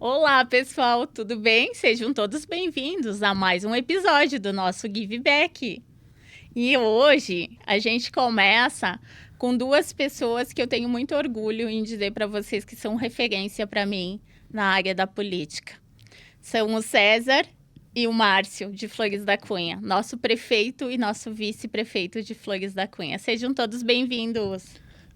Olá, pessoal, tudo bem? Sejam todos bem-vindos a mais um episódio do nosso Give Back. E hoje a gente começa com duas pessoas que eu tenho muito orgulho em dizer para vocês que são referência para mim na área da política. São o César e o Márcio, de Flores da Cunha, nosso prefeito e nosso vice-prefeito de Flores da Cunha. Sejam todos bem-vindos.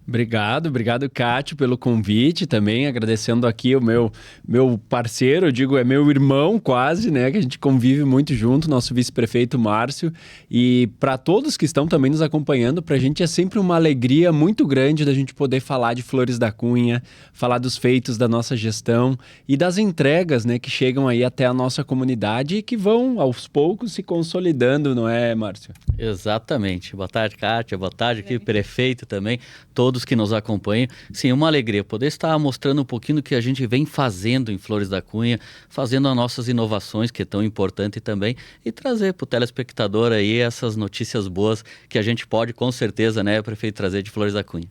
Obrigado, Cátia, pelo convite também, agradecendo aqui o meu parceiro, eu digo, é meu irmão quase, né, que a gente convive muito junto, nosso vice-prefeito Márcio, e para todos que estão também nos acompanhando, para a gente é sempre uma alegria muito grande da gente poder falar de Flores da Cunha, falar dos feitos da nossa gestão e das entregas, né, que chegam aí até a nossa comunidade e que vão, aos poucos, se consolidando, não é, Márcio? Exatamente. Boa tarde, Cátia. Boa tarde aqui, prefeito também, todos que nos acompanham. Sim, uma alegria poder estar mostrando um pouquinho do que a gente vem fazendo em Flores da Cunha, fazendo as nossas inovações, que é tão importante também, e trazer para o telespectador aí essas notícias boas que a gente pode, com certeza, né, prefeito, trazer de Flores da Cunha.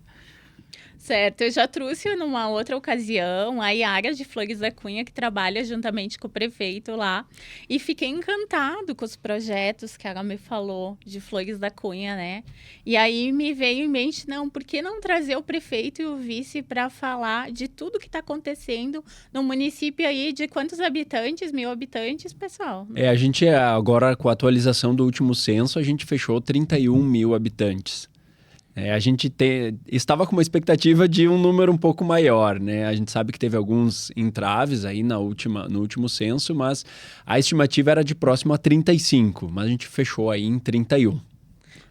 Certo, eu já trouxe numa outra ocasião a Yara de Flores da Cunha, que trabalha juntamente com o prefeito lá, e fiquei encantado com os projetos que ela me falou de Flores da Cunha, né? E aí me veio em mente, não, por que não trazer o prefeito e o vice para falar de tudo que está acontecendo no município aí, de quantos habitantes, 1.000 habitantes, pessoal? A gente agora, com a atualização do último censo, a gente fechou 31 mil habitantes. A gente estava com uma expectativa de um número um pouco maior, né? A gente sabe que teve alguns entraves aí no último censo, mas a estimativa era de próximo a 35, mas a gente fechou aí em 31.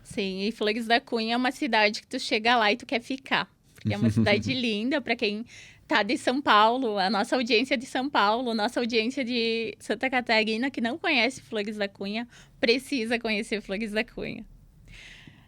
Sim, e Flores da Cunha é uma cidade que tu chega lá e tu quer ficar, porque é uma cidade linda para quem tá de São Paulo, a nossa audiência de São Paulo, nossa audiência de Santa Catarina, que não conhece Flores da Cunha, precisa conhecer Flores da Cunha.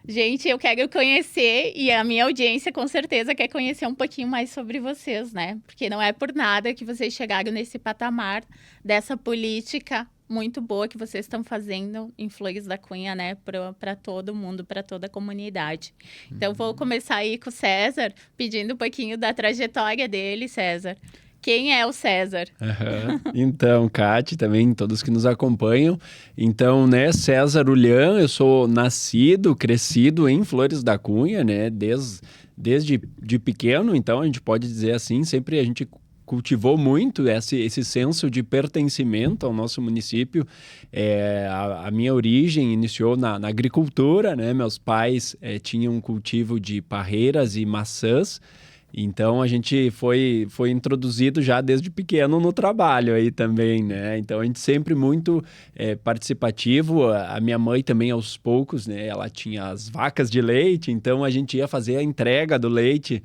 Gente, eu quero conhecer e a minha audiência com certeza quer conhecer um pouquinho mais sobre vocês, né? Porque não é por nada que vocês chegaram nesse patamar dessa política muito boa que vocês estão fazendo em Flores da Cunha, né? Para todo mundo, para toda a comunidade. Então, vou começar aí com o César, pedindo um pouquinho da trajetória dele, César. Quem é o César? Então, Cátia, também todos que nos acompanham. Então, né, César Ulhan, eu sou nascido, crescido em Flores da Cunha, né, desde de pequeno, então a gente pode dizer assim, sempre a gente cultivou muito esse senso de pertencimento ao nosso município. A minha origem iniciou na agricultura, né, meus pais tinham um cultivo de parreiras e maçãs. Então, a gente foi introduzido já desde pequeno no trabalho aí também, né? Então, a gente sempre muito participativo. A minha mãe também, aos poucos, né? Ela tinha as vacas de leite, então a gente ia fazer a entrega do leite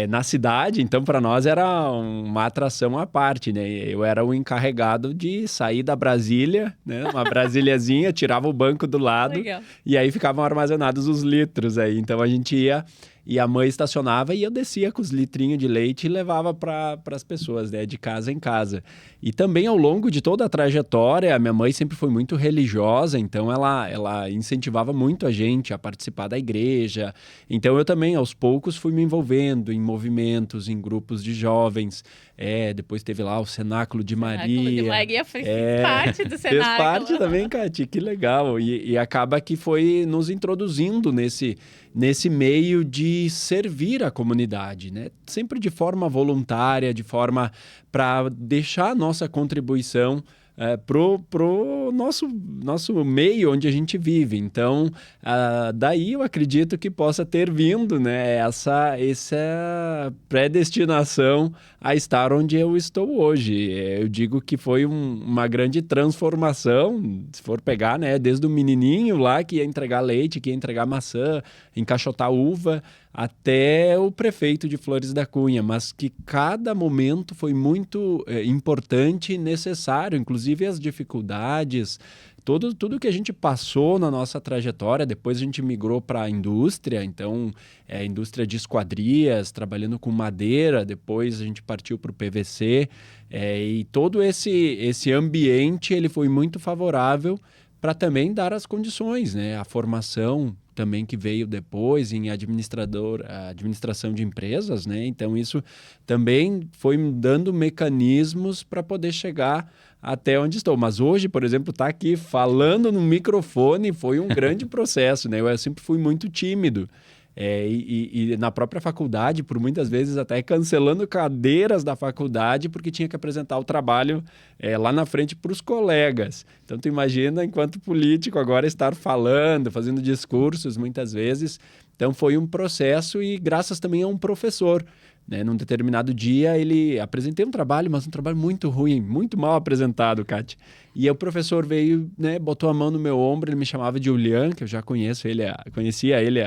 na cidade. Então, para nós era uma atração à parte, né? Eu era o encarregado de sair da Brasília, né? Uma Brasíliazinha, tirava o banco do lado. Legal. E aí ficavam armazenados os litros aí. Então, a gente ia... E a mãe estacionava e eu descia com os litrinhos de leite e levava para as pessoas, né, de casa em casa. E também ao longo de toda a trajetória, a minha mãe sempre foi muito religiosa, então ela incentivava muito a gente a participar da igreja. Então eu também, aos poucos, fui me envolvendo em movimentos, em grupos de jovens. Depois teve lá o Cenáculo de Maria. Cenáculo de Maria fez parte do Cenáculo. Fez parte também, Cátia, que legal. E acaba que foi nos introduzindo nesse meio de servir a comunidade, né? Sempre de forma voluntária, de forma para deixar a nossa contribuição pro nosso meio onde a gente vive. Então, daí eu acredito que possa ter vindo, né, essa predestinação a estar onde eu estou hoje. Eu digo que foi uma grande transformação, se for pegar, né, desde o menininho lá que ia entregar leite, que ia entregar maçã, encaixotar uva, até o prefeito de Flores da Cunha, mas que cada momento foi muito importante e necessário, inclusive as dificuldades, tudo que a gente passou na nossa trajetória. Depois a gente migrou para a indústria, então indústria de esquadrias, trabalhando com madeira, depois a gente partiu para o PVC, e todo esse ambiente ele foi muito favorável para também dar as condições, né? A formação também que veio depois em administração de empresas, né? Então isso também foi me dando mecanismos para poder chegar até onde estou. Mas hoje, por exemplo, estar aqui falando no microfone foi um grande processo, né? Eu sempre fui muito tímido. E na própria faculdade, por muitas vezes até cancelando cadeiras da faculdade porque tinha que apresentar o trabalho lá na frente para os colegas. Então, tu imagina, enquanto político, agora estar falando, fazendo discursos muitas vezes. Então, foi um processo e graças também a um professor. Né? Num determinado dia, ele apresentei um trabalho, mas um trabalho muito ruim, muito mal apresentado, Kátia. E o professor veio, né, botou a mão no meu ombro, ele me chamava de Ulian, que eu já conhecia ele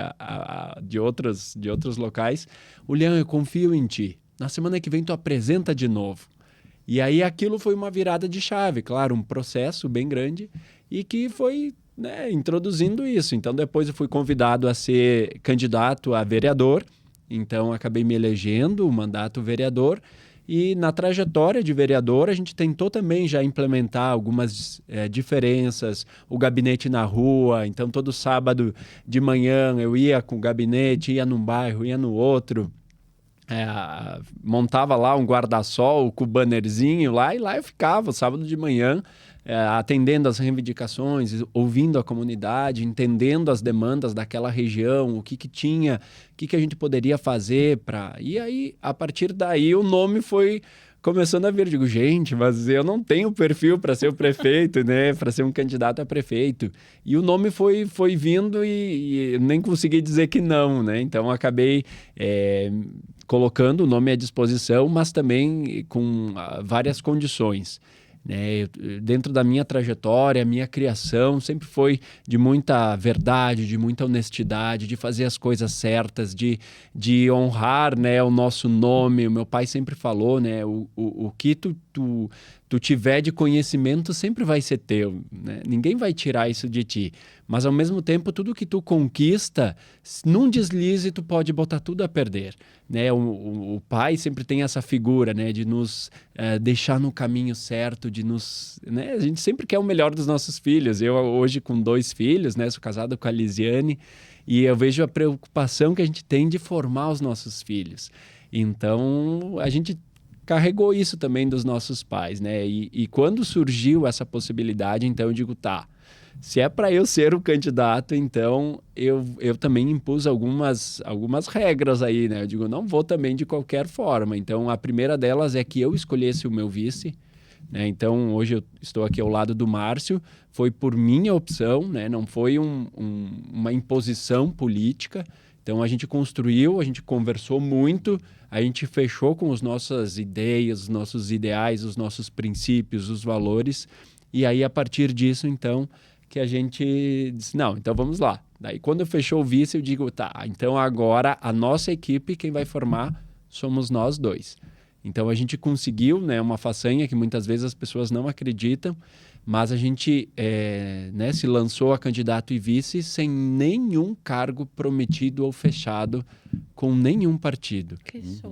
de outros locais. Ulian, eu confio em ti. Na semana que vem tu apresenta de novo. E aí aquilo foi uma virada de chave, claro, um processo bem grande e que foi, né, introduzindo isso. Então depois eu fui convidado a ser candidato a vereador. Então, acabei me elegendo o mandato vereador e na trajetória de vereador a gente tentou também já implementar algumas diferenças, o gabinete na rua. Então, todo sábado de manhã eu ia com o gabinete, ia num bairro, ia no outro, montava lá um guarda-sol com o bannerzinho lá e lá eu ficava sábado de manhã atendendo as reivindicações, ouvindo a comunidade, entendendo as demandas daquela região, o que tinha, o que a gente poderia fazer para... E aí, a partir daí, o nome foi começando a vir. Digo, gente, mas eu não tenho perfil para ser o prefeito, né? Para ser um candidato a prefeito. E o nome foi vindo e nem consegui dizer que não, né? Então, acabei colocando o nome à disposição, mas também com várias condições. Né? Dentro da minha trajetória, a minha criação sempre foi de muita verdade, de muita honestidade, de fazer as coisas certas, de honrar, né, o nosso nome. O meu pai sempre falou, né, o que tu tiver de conhecimento sempre vai ser teu, né? Ninguém vai tirar isso de ti. Mas, ao mesmo tempo, tudo que tu conquista, num deslize, tu pode botar tudo a perder. Né? O pai sempre tem essa figura, né, de nos deixar no caminho certo, de nos... Né? A gente sempre quer o melhor dos nossos filhos. Eu, hoje, com 2 filhos, né, sou casado com a Lisiane, e eu vejo a preocupação que a gente tem de formar os nossos filhos. Então, a gente carregou isso também dos nossos pais, né? E quando surgiu essa possibilidade, então eu digo, tá, se é para eu ser o candidato, então eu também impus algumas regras aí, né? Eu digo, não vou também de qualquer forma. Então, a primeira delas é que eu escolhesse o meu vice, né? Então, hoje eu estou aqui ao lado do Márcio, foi por minha opção, né? Não foi uma imposição política. Então, a gente construiu, a gente conversou muito, a gente fechou com as nossas ideias, os nossos ideais, os nossos princípios, os valores. E aí, a partir disso, então, que a gente disse, não, então vamos lá. Daí, quando fechou o vice, eu digo, tá, então agora a nossa equipe, quem vai formar, somos nós 2. Então, a gente conseguiu, né, uma façanha que muitas vezes as pessoas não acreditam, mas a gente né, se lançou a candidato e vice sem nenhum cargo prometido ou fechado com nenhum partido.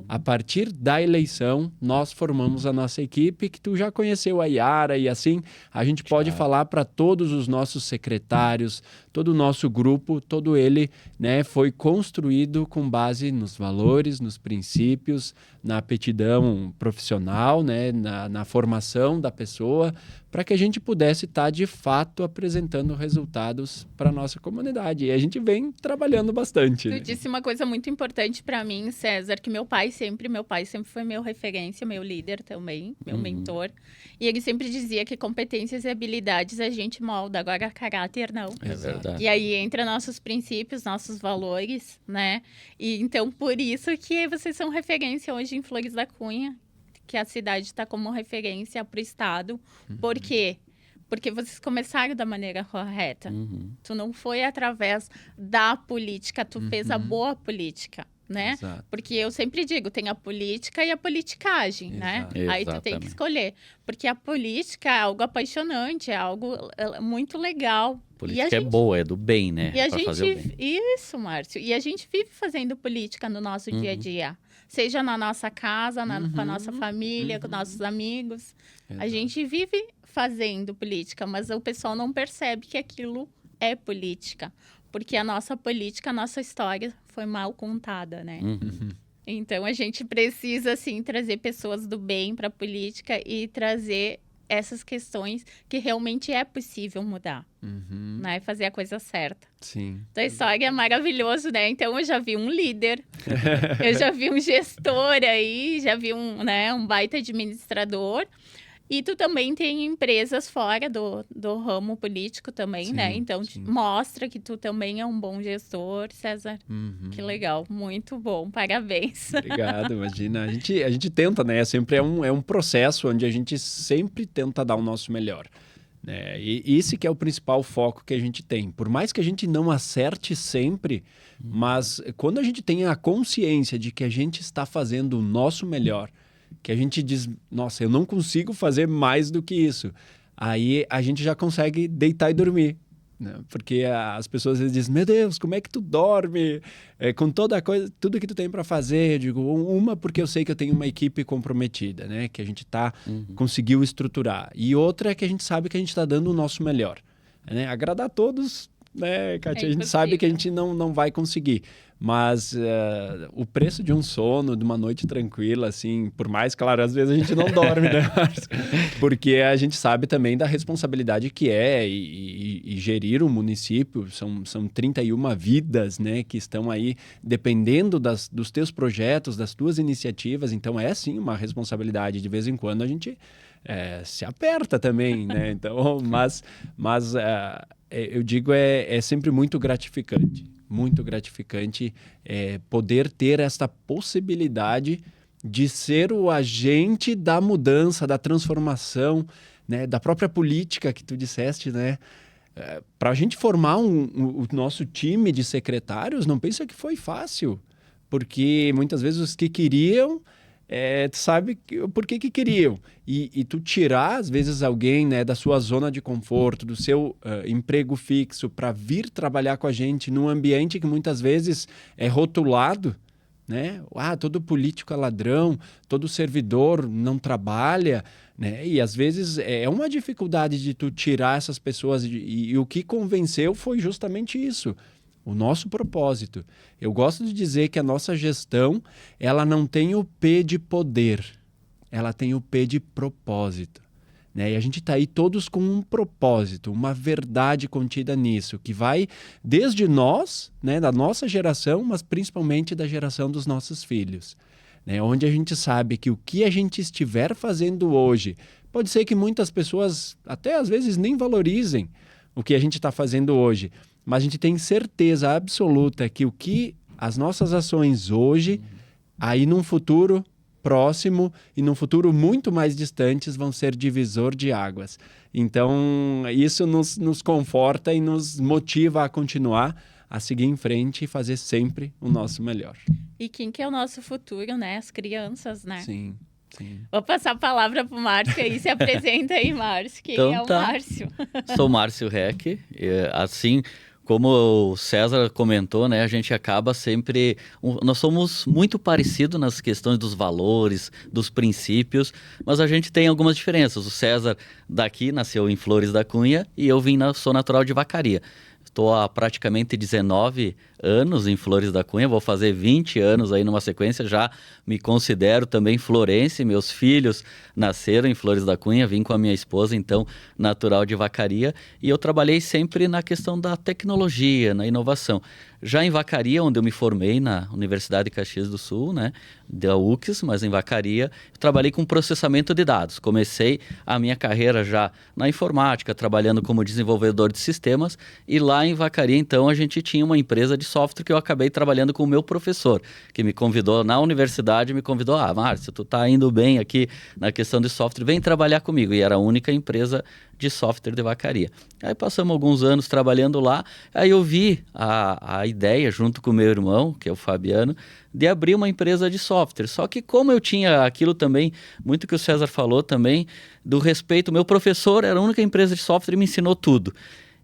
A partir da eleição, nós formamos a nossa equipe, que tu já conheceu a Yara, e assim a gente pode falar para todos os nossos secretários, todo o nosso grupo, todo ele, né, foi construído com base nos valores, nos princípios, na aptidão profissional, né, na formação da pessoa, para que a gente pudesse estar, de fato, apresentando resultados para a nossa comunidade. E a gente vem trabalhando bastante. Tu disse uma coisa muito importante para mim, César, que meu pai sempre foi meu referência, meu líder também, meu mentor. E ele sempre dizia que competências e habilidades a gente molda, agora caráter não. É verdade. E aí entra nossos princípios, nossos valores, né? E então, por isso que vocês são referência hoje em Flores da Cunha, que a cidade está como referência para o estado. Por quê? Porque vocês começaram da maneira correta. Tu não foi através da política, tu fez a boa política, né? Exato. Porque eu sempre digo, tem a política e a politicagem, né? Exato. Aí tu tem que escolher. Porque a política é algo apaixonante, é algo muito legal, Política é boa, é do bem, né? E a Pra gente... fazer o bem. Isso, Márcio. E a gente vive fazendo política no nosso dia a dia. Seja na nossa casa, com a nossa família, com nossos amigos. A gente vive fazendo política, mas o pessoal não percebe que aquilo é política. Porque a nossa política, a nossa história foi mal contada, né? Então, a gente precisa, assim, trazer pessoas do bem para a política e trazer essas questões que realmente é possível mudar, né? Fazer a coisa certa. Sim. Então, a história é maravilhoso, né? Então, eu já vi um líder, eu já vi um gestor aí, já vi um baita administrador. E tu também tem empresas fora do ramo político também, né? Então, mostra que tu também é um bom gestor, César. Que legal, muito bom, parabéns. Obrigado, imagina. A gente tenta, né? Sempre é um processo onde a gente sempre tenta dar o nosso melhor. Né? E esse que é o principal foco que a gente tem. Por mais que a gente não acerte sempre, mas quando a gente tem a consciência de que a gente está fazendo o nosso melhor, que a gente diz, nossa, eu não consigo fazer mais do que isso. Aí a gente já consegue deitar e dormir. Né? Porque as pessoas às vezes dizem, meu Deus, como é que tu dorme? Com toda a coisa, tudo que tu tem para fazer. Eu digo, uma, porque eu sei que eu tenho uma equipe comprometida, né? Que a gente conseguiu estruturar. E outra é que a gente sabe que a gente está dando o nosso melhor. Né? Agradar a todos, né, Kátia? A gente sabe que a gente não vai conseguir. Mas o preço de um sono, de uma noite tranquila, assim, por mais, claro, às vezes a gente não dorme, né? Porque a gente sabe também da responsabilidade que é e gerir um município. São 31 vidas, né, que estão aí dependendo dos teus projetos, das tuas iniciativas. Então, é sim uma responsabilidade. De vez em quando a gente se aperta também, né? Então, mas eu digo, é sempre muito gratificante. Muito gratificante poder ter esta possibilidade de ser o agente da mudança, da transformação, né, da própria política que tu disseste, né? Para a gente formar o nosso time de secretários, não pensa que foi fácil, porque muitas vezes os que queriam... tu sabe por que queriam. E tu tirar, às vezes, alguém, né, da sua zona de conforto, do seu emprego fixo, para vir trabalhar com a gente num ambiente que muitas vezes é rotulado, né? Todo político é ladrão, todo servidor não trabalha, né? E às vezes é uma dificuldade de tu tirar essas pessoas. E o que convenceu foi justamente isso. O nosso propósito. Eu gosto de dizer que a nossa gestão, ela não tem o P de poder, ela tem o P de propósito. Né? E a gente está aí todos com um propósito, uma verdade contida nisso, que vai desde nós, né, da nossa geração, mas principalmente da geração dos nossos filhos. Né? Onde a gente sabe que o que a gente estiver fazendo hoje, pode ser que muitas pessoas até às vezes nem valorizem o que a gente está fazendo hoje, mas a gente tem certeza absoluta que o que as nossas ações hoje, aí num futuro próximo e num futuro muito mais distante, vão ser divisor de águas. Então, isso nos conforta e nos motiva a continuar, a seguir em frente e fazer sempre o nosso melhor. E quem que é o nosso futuro, né? As crianças, né? Sim. Sim. Vou passar a palavra para o Márcio aí. Se apresenta aí, Márcio. Quem é o Márcio? Sou Márcio Reck. Assim... Como o César comentou, né, a gente acaba sempre... Nós somos muito parecidos nas questões dos valores, dos princípios, mas a gente tem algumas diferenças. O César daqui nasceu em Flores da Cunha e eu sou natural de Vacaria. Estou há praticamente 19 anos em Flores da Cunha, vou fazer 20 anos aí numa sequência, já me considero também florense, meus filhos nasceram em Flores da Cunha, vim com a minha esposa, então natural de Vacaria, e eu trabalhei sempre na questão da tecnologia, na inovação. Já em Vacaria, onde eu me formei na Universidade de Caxias do Sul, né, da UCS, mas em Vacaria, eu trabalhei com processamento de dados. Comecei a minha carreira já na informática, trabalhando como desenvolvedor de sistemas, e lá em Vacaria, então, a gente tinha uma empresa de software que eu acabei trabalhando com o meu professor, que me convidou na universidade, me convidou, Márcio, tu tá indo bem aqui na questão de software, vem trabalhar comigo. E era a única empresa de software de Vacaria. Aí passamos alguns anos trabalhando lá, aí eu vi a ideia, junto com o meu irmão, que é o Fabiano, de abrir uma empresa de software. Só que como eu tinha aquilo também, muito que o César falou também, do respeito, meu professor era a única empresa de software e me ensinou tudo.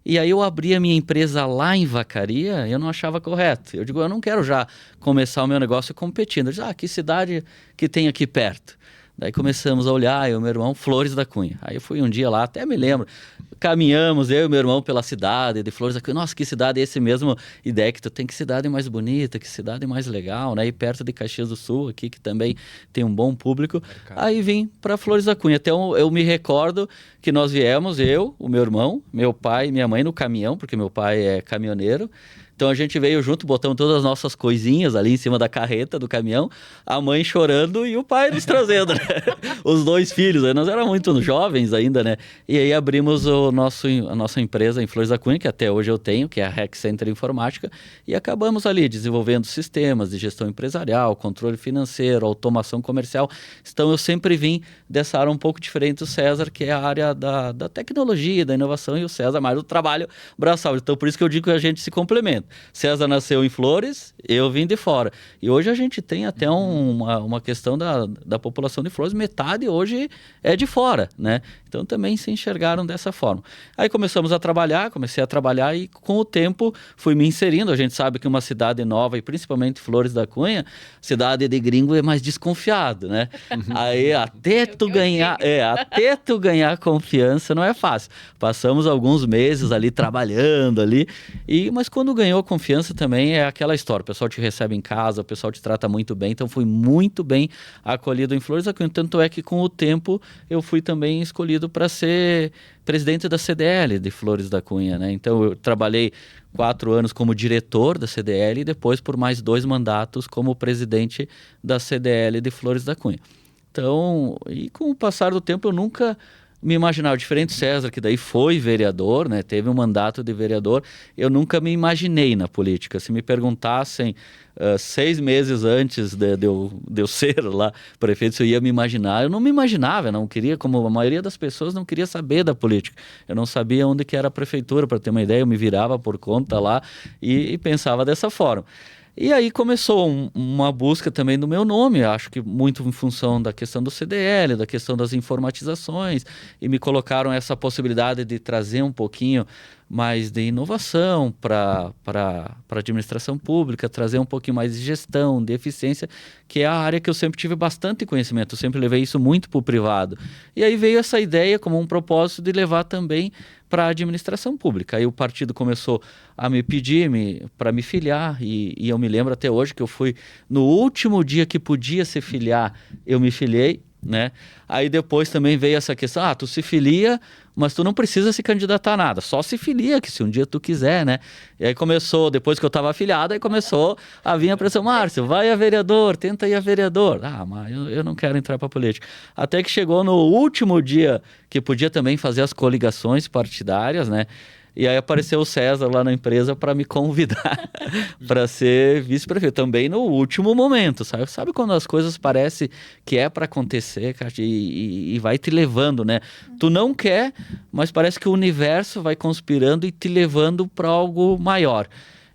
E aí eu abri a minha empresa lá em Vacaria, eu não achava correto. Eu digo, eu não quero já começar o meu negócio competindo. Eu disse, que cidade que tem aqui perto? Daí começamos a olhar, eu e meu irmão, Flores da Cunha. Aí eu fui um dia lá, até me lembro, caminhamos, eu e meu irmão, pela cidade de Flores da Cunha. Nossa, que cidade é esse mesmo ideia que tu tem, que cidade mais bonita, que cidade mais legal, né? E perto de Caxias do Sul, aqui, que também tem um bom público. Aí vim para Flores da Cunha. Então eu me recordo que nós viemos, eu, o meu irmão, meu pai e minha mãe no caminhão, porque meu pai é caminhoneiro. Então a gente veio junto, botamos todas as nossas coisinhas ali em cima da carreta do caminhão, a mãe chorando e o pai nos trazendo, né? Os 2 filhos, nós éramos muito jovens ainda, né? E aí abrimos a nossa empresa em Flores da Cunha, que até hoje eu tenho, que é a Rec Center Informática, e acabamos ali desenvolvendo sistemas de gestão empresarial, controle financeiro, automação comercial. Então eu sempre vim dessa área um pouco diferente do César, que é a área da tecnologia, da inovação, e o César mais do trabalho braçal. Então por isso que eu digo que a gente se complementa. César nasceu em Flores, eu vim de fora. E hoje a gente tem até uma questão da população de Flores, metade hoje é de fora, né? Então também se enxergaram dessa forma. Aí comecei a trabalhar e com o tempo fui me inserindo. A gente sabe que uma cidade nova, e principalmente Flores da Cunha, cidade de gringo é mais desconfiado, né? Aí até tu ganhar confiança não é fácil. Passamos alguns meses ali trabalhando ali, mas quando ganhou confiança também é aquela história. O pessoal te recebe em casa, o pessoal te trata muito bem. Então fui muito bem acolhido em Flores da Cunha. Tanto é que com o tempo eu fui também escolhido para ser presidente da CDL de Flores da Cunha, né? Então eu trabalhei 4 anos como diretor da CDL e depois por mais 2 mandatos como presidente da CDL de Flores da Cunha. Então, e com o passar do tempo eu nunca me imaginava, diferente do César, que daí foi vereador, né? Teve um mandato de vereador, eu nunca me imaginei na política. Se me perguntassem 6 meses antes de eu ser lá prefeito, se eu ia me imaginar, eu não me imaginava, eu não queria, como a maioria das pessoas não queria saber da política. Eu não sabia onde que era a prefeitura, para ter uma ideia, eu me virava por conta lá e pensava dessa forma. E aí começou uma busca também do meu nome, acho que muito em função da questão do CDL, da questão das informatizações, e me colocaram essa possibilidade de trazer um pouquinho mais de inovação para a administração pública, trazer um pouquinho mais de gestão, de eficiência, que é a área que eu sempre tive bastante conhecimento, eu sempre levei isso muito para o privado. E aí veio essa ideia como um propósito de levar também para a administração pública. Aí o partido começou a me pedir para me filiar, e eu me lembro até hoje que eu fui no último dia que podia se filiar, eu me filiei, né? Aí depois também veio essa questão, tu se filia, mas tu não precisa se candidatar a nada, só se filia, que se um dia tu quiser, né? E aí começou, depois que eu estava afiliado, aí começou a vir a pressão, Márcio, vai a vereador, tenta ir a vereador. Mas eu não quero entrar para política. Até que chegou no último dia que podia também fazer as coligações partidárias, né? E aí apareceu o César lá na empresa para me convidar para ser vice-prefeito, também no último momento, sabe? Sabe quando as coisas parecem que é para acontecer, cara, e vai te levando, né? Tu não quer, mas parece que o universo vai conspirando e te levando para algo maior.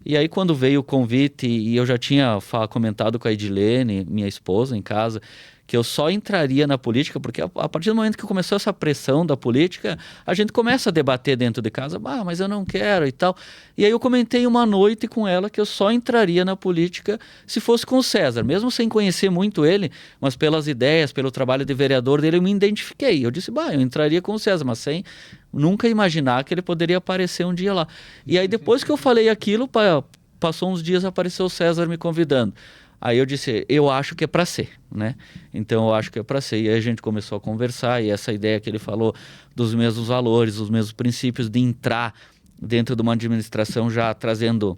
E aí quando veio o convite, e eu já tinha comentado com a Edilene, minha esposa, em casa, que eu só entraria na política, porque a partir do momento que começou essa pressão da política, a gente começa a debater dentro de casa, mas eu não quero e tal. E aí eu comentei uma noite com ela que eu só entraria na política se fosse com o César, mesmo sem conhecer muito ele, mas pelas ideias, pelo trabalho de vereador dele, eu me identifiquei. Eu disse, eu entraria com o César, mas sem nunca imaginar que ele poderia aparecer um dia lá. E aí depois que eu falei aquilo, passou uns dias, apareceu o César me convidando. Aí eu disse, eu acho que é para ser, né? Então eu acho que é para ser. E aí a gente começou a conversar, e essa ideia que ele falou dos mesmos valores, dos mesmos princípios de entrar dentro de uma administração já trazendo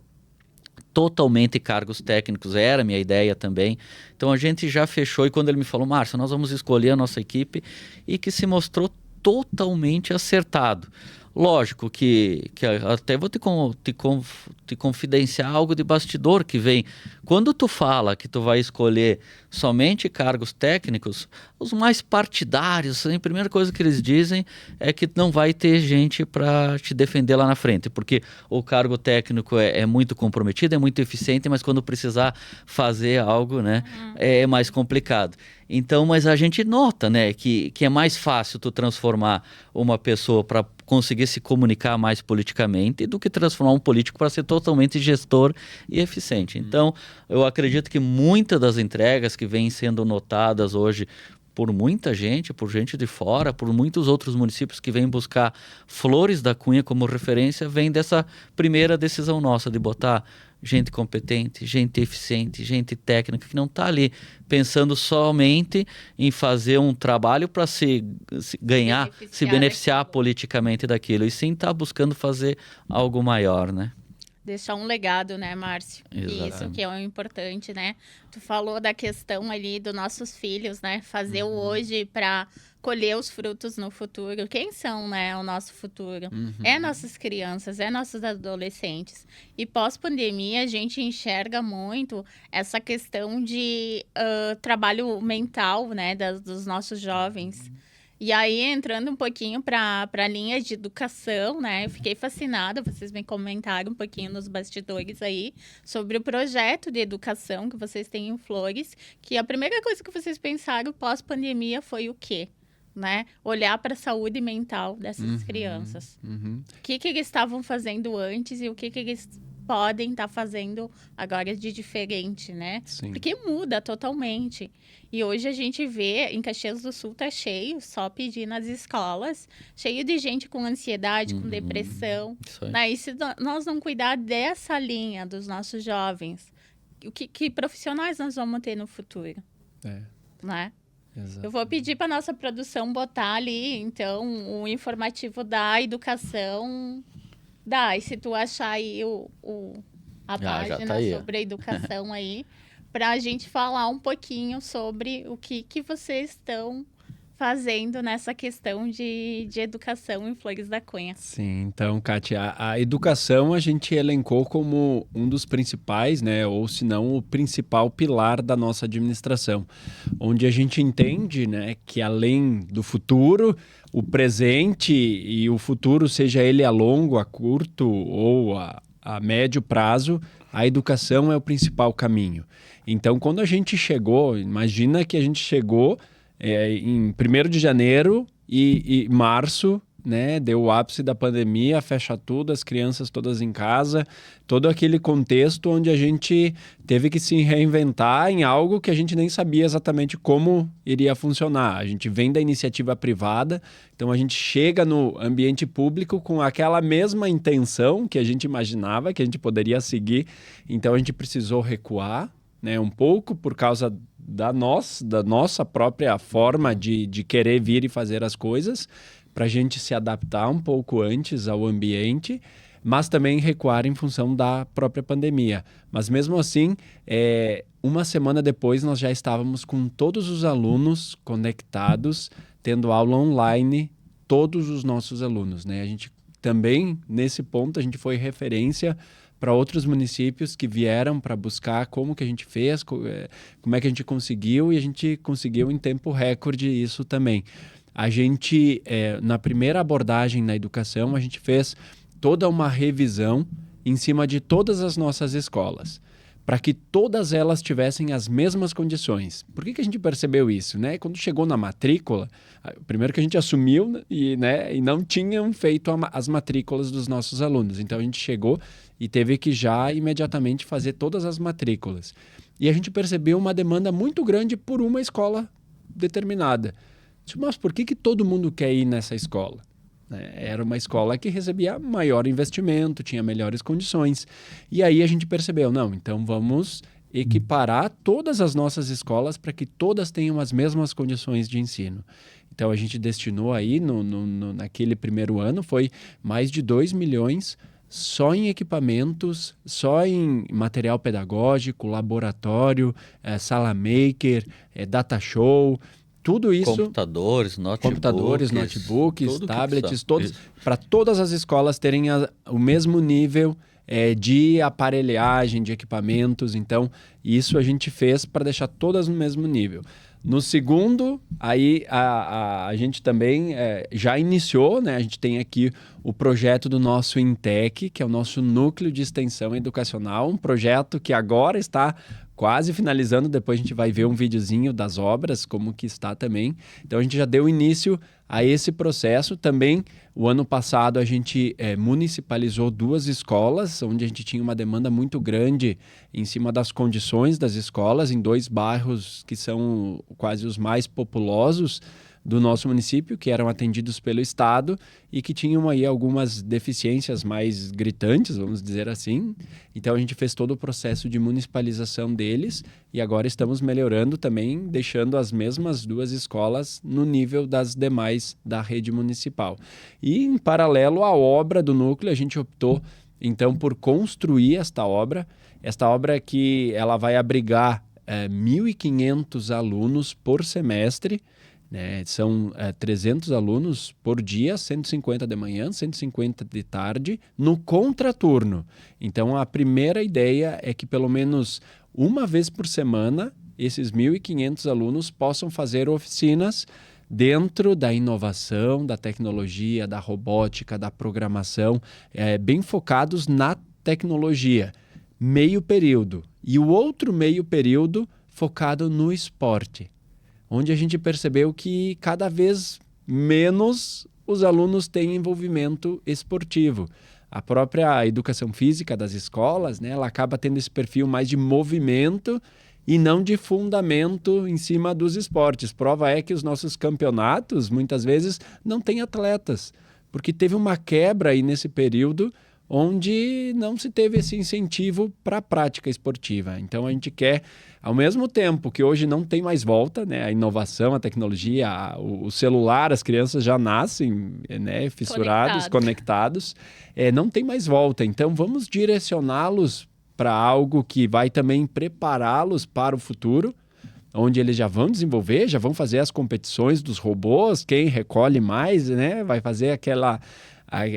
totalmente cargos técnicos, era a minha ideia também. Então a gente já fechou, e quando ele me falou, Márcio, nós vamos escolher a nossa equipe, e que se mostrou totalmente acertado. Lógico que até vou te confidenciar algo de bastidor que vem. Quando tu fala que tu vai escolher somente cargos técnicos, os mais partidários, a primeira coisa que eles dizem é que não vai ter gente para te defender lá na frente, porque o cargo técnico é muito comprometido, é muito eficiente, mas quando precisar fazer algo, né, é mais complicado. Então, mas a gente nota, né, que é mais fácil tu transformar uma pessoa para conseguir se comunicar mais politicamente do que transformar um político para ser totalmente gestor e eficiente. Então, eu acredito que muitas das entregas que vêm sendo notadas hoje por muita gente, por gente de fora, por muitos outros municípios que vêm buscar Flores da Cunha como referência, vem dessa primeira decisão nossa de botar gente competente, gente eficiente, gente técnica, que não está ali pensando somente em fazer um trabalho para se beneficiar politicamente daquilo, e sim está buscando fazer algo maior, né? Deixar um legado, né, Márcio? Exatamente. Isso que é o importante, né? Tu falou da questão ali dos nossos filhos, né? Fazer o hoje para colher os frutos no futuro. Quem são, né, o nosso futuro? É nossas crianças, é nossos adolescentes. E pós-pandemia, a gente enxerga muito essa questão de trabalho mental, né, dos nossos jovens. E aí, entrando um pouquinho para a linha de educação, né? Eu fiquei fascinada, vocês me comentaram um pouquinho nos bastidores aí, sobre o projeto de educação que vocês têm em Flores, que a primeira coisa que vocês pensaram pós-pandemia foi o quê? Né? Olhar para a saúde mental dessas crianças. O que eles estavam fazendo antes e o que eles podem estar fazendo agora de diferente, né? Sim. Porque muda totalmente. E hoje a gente vê, em Caxias do Sul tá cheio, só pedir nas escolas, cheio de gente com ansiedade, com depressão. Isso aí. Né? E se nós não cuidar dessa linha dos nossos jovens, que profissionais nós vamos ter no futuro? Né? Exato. Eu vou pedir para nossa produção botar ali, então, o informativo da educação. E se tu achar aí a página tá aí, sobre a educação aí, para a gente falar um pouquinho sobre o que vocês estão fazendo nessa questão de educação em Flores da Cunha. Sim, então, Kátia, a educação a gente elencou como um dos principais, né, ou se não o principal pilar da nossa administração, onde a gente entende, né, que além do futuro, o presente e o futuro, seja ele a longo, a curto ou a médio prazo, a educação é o principal caminho. Então, quando a gente chegou, imagina que a gente chegou em 1º de janeiro e março, né, deu o ápice da pandemia, fecha tudo, as crianças todas em casa, todo aquele contexto onde a gente teve que se reinventar em algo que a gente nem sabia exatamente como iria funcionar. A gente vem da iniciativa privada, então a gente chega no ambiente público com aquela mesma intenção que a gente imaginava que a gente poderia seguir, então a gente precisou recuar, né, um pouco por causa da nossa própria forma de querer vir e fazer as coisas, para a gente se adaptar um pouco antes ao ambiente, mas também recuar em função da própria pandemia. Mas mesmo assim, uma semana depois nós já estávamos com todos os alunos conectados, tendo aula online, todos os nossos alunos, né? A gente também, nesse ponto, a gente foi referência para outros municípios que vieram para buscar como que a gente fez, como é que a gente conseguiu, e a gente conseguiu em tempo recorde isso também. A gente, na primeira abordagem na educação, a gente fez toda uma revisão em cima de todas as nossas escolas, para que todas elas tivessem as mesmas condições. Por que a gente percebeu isso? Né? Quando chegou na matrícula, primeiro que a gente assumiu e não tinham feito as matrículas dos nossos alunos. Então a gente chegou e teve que já imediatamente fazer todas as matrículas. E a gente percebeu uma demanda muito grande por uma escola determinada. Mas por que todo mundo quer ir nessa escola? Era uma escola que recebia maior investimento, tinha melhores condições. E aí a gente percebeu, então vamos equiparar todas as nossas escolas para que todas tenham as mesmas condições de ensino. Então a gente destinou aí, naquele primeiro ano, foi mais de 2 milhões só em equipamentos, só em material pedagógico, laboratório, sala maker, data show. Tudo isso... Computadores, notebooks, tablets, para todas as escolas terem o mesmo nível de aparelhagem, de equipamentos. Então, isso a gente fez para deixar todas no mesmo nível. No segundo, aí a gente também já iniciou, né? A gente tem aqui o projeto do nosso INTEC, que é o nosso Núcleo de Extensão Educacional, um projeto que agora está quase finalizando, depois a gente vai ver um videozinho das obras, como que está também. Então a gente já deu início a esse processo. Também, o ano passado, a gente municipalizou 2 escolas, onde a gente tinha uma demanda muito grande em cima das condições das escolas, em 2 bairros que são quase os mais populosos do nosso município, que eram atendidos pelo Estado e que tinham aí algumas deficiências mais gritantes, vamos dizer assim. Então a gente fez todo o processo de municipalização deles e agora estamos melhorando também, deixando as mesmas 2 escolas no nível das demais da rede municipal. E em paralelo à obra do núcleo, a gente optou então por construir esta obra que ela vai abrigar 1.500 alunos por semestre, né? São 300 alunos por dia, 150 de manhã, 150 de tarde, no contraturno. Então, a primeira ideia é que pelo menos uma vez por semana, esses 1.500 alunos possam fazer oficinas dentro da inovação, da tecnologia, da robótica, da programação, bem focados na tecnologia, meio período. E o outro meio período focado no esporte, onde a gente percebeu que cada vez menos os alunos têm envolvimento esportivo. A própria educação física das escolas, né, ela acaba tendo esse perfil mais de movimento e não de fundamento em cima dos esportes. Prova é que os nossos campeonatos, muitas vezes, não têm atletas, porque teve uma quebra aí nesse período onde não se teve esse incentivo para a prática esportiva. Então, a gente quer, ao mesmo tempo que hoje não tem mais volta, né, a inovação, a tecnologia, o celular, as crianças já nascem, né, fissurados, conectados, não tem mais volta. Então, vamos direcioná-los para algo que vai também prepará-los para o futuro, onde eles já vão desenvolver, já vão fazer as competições dos robôs, quem recolhe mais, né, vai fazer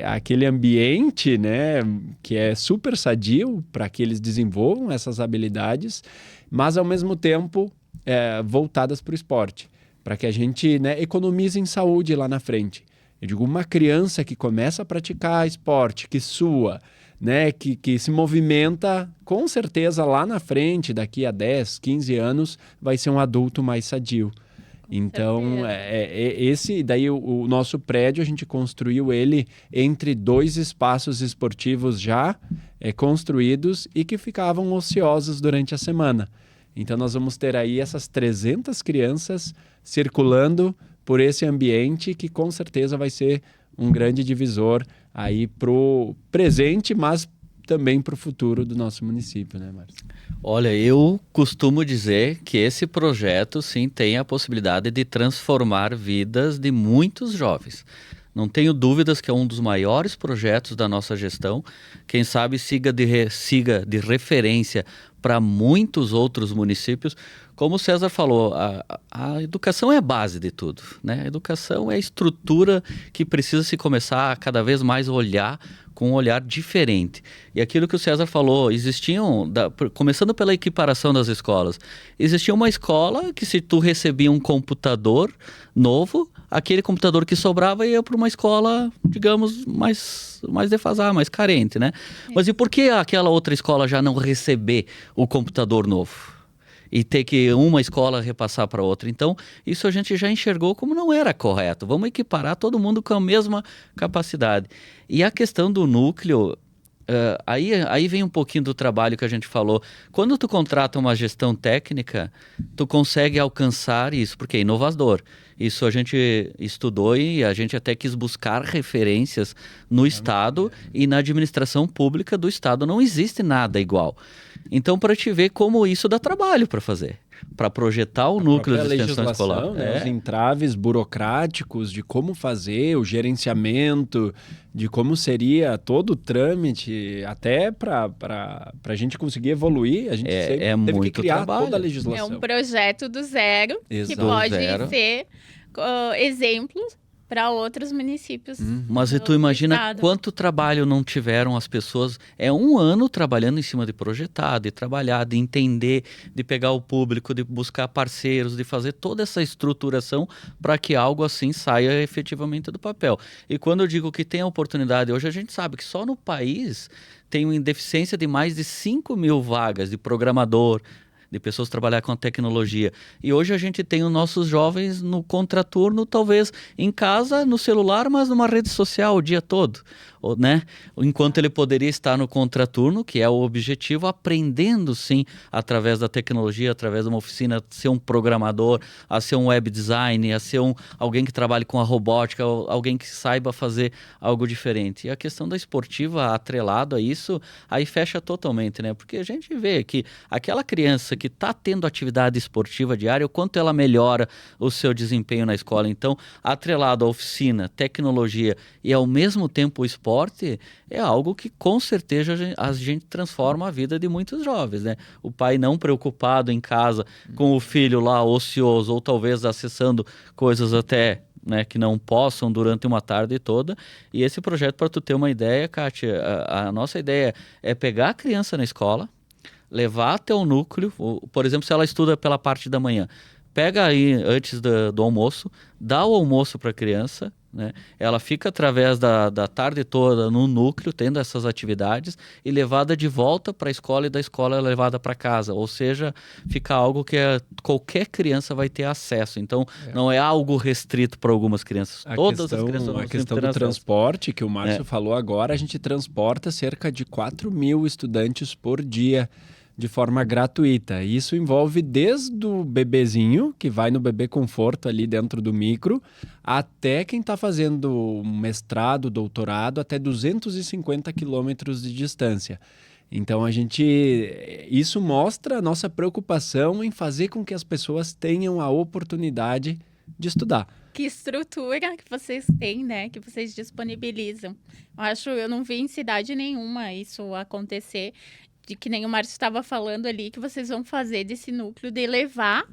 aquele ambiente, né, que é super sadio para que eles desenvolvam essas habilidades, mas ao mesmo tempo voltadas para o esporte, para que a gente, né, economize em saúde lá na frente. Eu digo, uma criança que começa a praticar esporte, que sua, né, que se movimenta, com certeza lá na frente, daqui a 10, 15 anos, vai ser um adulto mais sadio. Então, daí o nosso prédio, a gente construiu ele entre 2 espaços esportivos já construídos e que ficavam ociosos durante a semana. Então, nós vamos ter aí essas 300 crianças circulando por esse ambiente que com certeza vai ser um grande divisor aí para o presente, mas também para o futuro do nosso município, né, Márcio? Olha, eu costumo dizer que esse projeto, sim, tem a possibilidade de transformar vidas de muitos jovens. Não tenho dúvidas que é um dos maiores projetos da nossa gestão. Quem sabe siga de referência para muitos outros municípios. Como o César falou, a educação é a base de tudo, né? A educação é a estrutura que precisa se começar a cada vez mais olhar com um olhar diferente. E aquilo que o César falou, começando pela equiparação das escolas, existia uma escola que se tu recebia um computador novo, aquele computador que sobrava ia para uma escola, digamos, mais defasada, mais carente, né? Mas e por que aquela outra escola já não receber o computador novo? E ter que uma escola repassar para outra. Então, isso a gente já enxergou como não era correto. Vamos equiparar todo mundo com a mesma capacidade. E a questão do núcleo, aí vem um pouquinho do trabalho que a gente falou. Quando tu contrata uma gestão técnica, tu consegue alcançar isso, porque é inovador. Isso a gente estudou e a gente até quis buscar referências no Estado e na administração pública do Estado. Não existe nada igual. Então, para te ver como isso dá trabalho para fazer, para projetar o núcleo de extensão escolar. Né? Os entraves burocráticos de como fazer, o gerenciamento, de como seria todo o trâmite, até para a gente conseguir evoluir, a gente sempre teve que criar trabalho. Toda a legislação. É um projeto do zero, Exato. que pode ser exemplos para outros municípios. Mas tu imagina quanto trabalho não tiveram as pessoas. É um ano trabalhando em cima de projetar, de trabalhar, de entender, de pegar o público, de buscar parceiros, de fazer toda essa estruturação para que algo assim saia efetivamente do papel. E quando eu digo que tem a oportunidade, hoje a gente sabe que só no país tem uma deficiência de mais de 5.000 vagas de programador, de pessoas trabalhar com a tecnologia. E hoje a gente tem os nossos jovens no contraturno, talvez em casa, no celular, mas numa rede social o dia todo, né? Enquanto ele poderia estar no contraturno, que é o objetivo, aprendendo sim, através da tecnologia, através de uma oficina, a ser um programador, a ser um web design, a ser alguém que trabalhe com a robótica, alguém que saiba fazer algo diferente. E a questão da esportiva atrelado a isso, aí fecha totalmente, né? Porque a gente vê que aquela criança que está tendo atividade esportiva diária, o quanto ela melhora o seu desempenho na escola. Então, atrelado à oficina, tecnologia e ao mesmo tempo o esporte, é algo que com certeza a gente transforma a vida de muitos jovens, né? O pai não preocupado em casa com o filho lá ocioso ou talvez acessando coisas até, né, que não possam durante uma tarde toda. E esse projeto, para tu ter uma ideia, Kátia, a nossa ideia é pegar a criança na escola, levar até o núcleo, por exemplo, se ela estuda pela parte da manhã, pega aí antes do almoço, dá o almoço para a criança, né? Ela fica através da tarde toda no núcleo, tendo essas atividades, e levada de volta para a escola e da escola levada para casa. Ou seja, fica algo que qualquer criança vai ter acesso. Então, não é algo restrito para algumas crianças. Todas as crianças vão A questão do transporte, que o Márcio falou agora, a gente transporta cerca de 4.000 estudantes por dia de forma gratuita. Isso envolve desde o bebezinho, que vai no bebê conforto ali dentro do micro, até quem está fazendo um mestrado, doutorado, até 250 quilômetros de distância. Então, isso mostra a nossa preocupação em fazer com que as pessoas tenham a oportunidade de estudar. Que estrutura que vocês têm, né? Que vocês disponibilizam. Eu não vi em cidade nenhuma isso acontecer, de que nem o Márcio estava falando ali, que vocês vão fazer desse núcleo de levar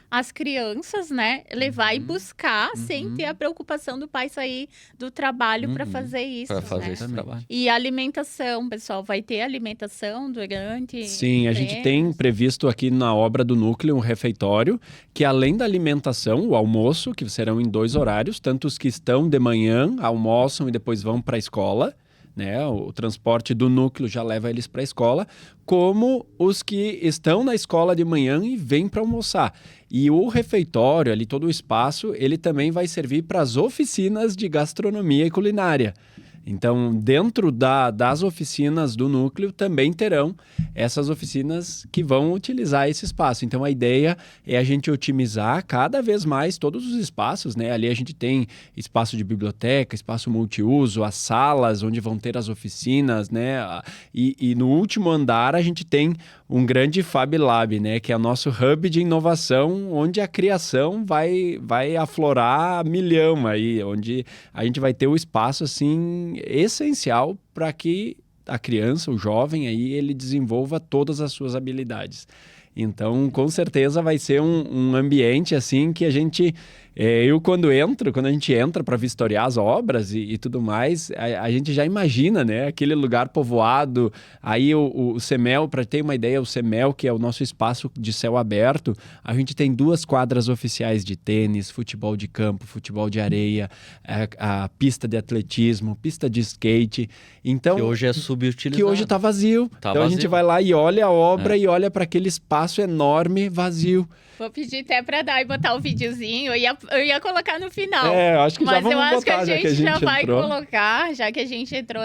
as crianças, né? Levar e buscar sem ter a preocupação do pai sair do trabalho para fazer isso. Para fazer né? esse trabalho. E a alimentação, pessoal, vai ter alimentação durante? Sim, a gente tem previsto aqui na obra do núcleo um refeitório que, além da alimentação, o almoço, que serão em 2 horários, tanto os que estão de manhã, almoçam e depois vão para a escola, né? O transporte do núcleo já leva eles para a escola, como os que estão na escola de manhã e vêm para almoçar. E o refeitório, ali todo o espaço, ele também vai servir para as oficinas de gastronomia e culinária. Então, dentro das oficinas do núcleo, também terão essas oficinas que vão utilizar esse espaço. Então, a ideia é a gente otimizar cada vez mais todos os espaços, né? Ali a gente tem espaço de biblioteca, espaço multiuso, as salas onde vão ter as oficinas, né? E no último andar a gente tem um grande Fab Lab, né? Que é o nosso hub de inovação, onde a criação vai aflorar a milhão aí, onde a gente vai ter o espaço, assim, essencial para que a criança, o jovem, aí, ele desenvolva todas as suas habilidades. Então, com certeza vai ser um ambiente assim que a gente... quando a gente entra para vistoriar as obras e tudo mais, a gente já imagina, né? Aquele lugar povoado. Aí o CEMEL, para ter uma ideia, o CEMEL, que é o nosso espaço de céu aberto, a gente tem 2 quadras oficiais de tênis, futebol de campo, futebol de areia, a pista de atletismo, pista de skate. Então, que hoje é subutilizado. Que hoje está vazio. Então vazio. A gente vai lá e olha a obra e olha para aquele espaço enorme, vazio. Vou pedir até para dar e botar o videozinho. Eu ia colocar no final. Acho que já vamos botar, acho que a gente já vai entrou. Colocar, já que a gente entrou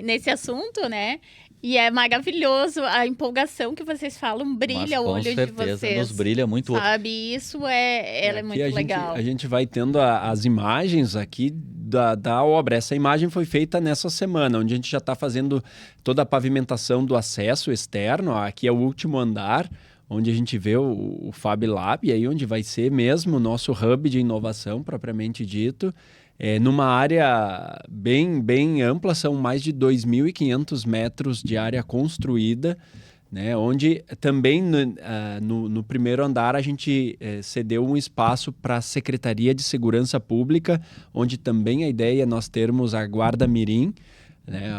nesse assunto, né? E é maravilhoso a empolgação que vocês falam, brilha o olho de vocês. Nos brilha muito. Sabe, isso é muito legal. A gente vai tendo as imagens aqui da obra. Essa imagem foi feita nessa semana, onde a gente já está fazendo toda a pavimentação do acesso externo. Aqui é o último andar, onde a gente vê o Fab Lab, e aí onde vai ser mesmo o nosso hub de inovação, propriamente dito. Numa área bem, bem ampla, são mais de 2.500 metros de área construída, né? Onde também no primeiro andar a gente cedeu um espaço para a Secretaria de Segurança Pública, onde também a ideia é nós termos a Guarda Mirim, né?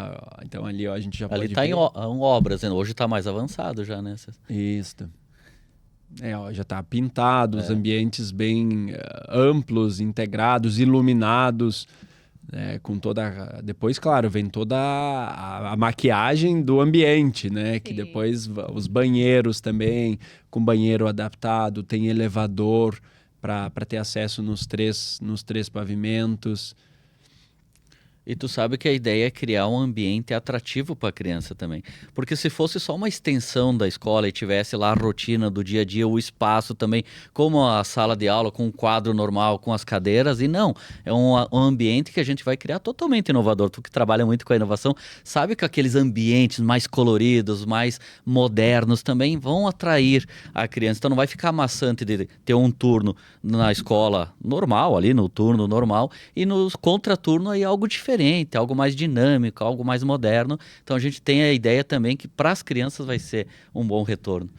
Então ali a gente já pode ver. Ali está em obras, né? Hoje está mais avançado já, né? Isso. Já está pintado, os ambientes bem amplos, integrados, iluminados, Com depois, claro, vem toda a maquiagem do ambiente, né? Que Sim. depois os banheiros também, com banheiro adaptado, tem elevador para ter acesso nos três pavimentos. E tu sabe que a ideia é criar um ambiente atrativo para a criança também. Porque se fosse só uma extensão da escola e tivesse lá a rotina do dia a dia, o espaço também, como a sala de aula, com um quadro normal, com as cadeiras, e não. É um ambiente que a gente vai criar totalmente inovador. Tu que trabalha muito com a inovação, sabe que aqueles ambientes mais coloridos, mais modernos também vão atrair a criança. Então não vai ficar maçante de ter um turno na escola normal, ali no turno normal, e no contraturno aí algo diferente, algo mais dinâmico, algo mais moderno. Então a gente tem a ideia também que para as crianças vai ser um bom retorno.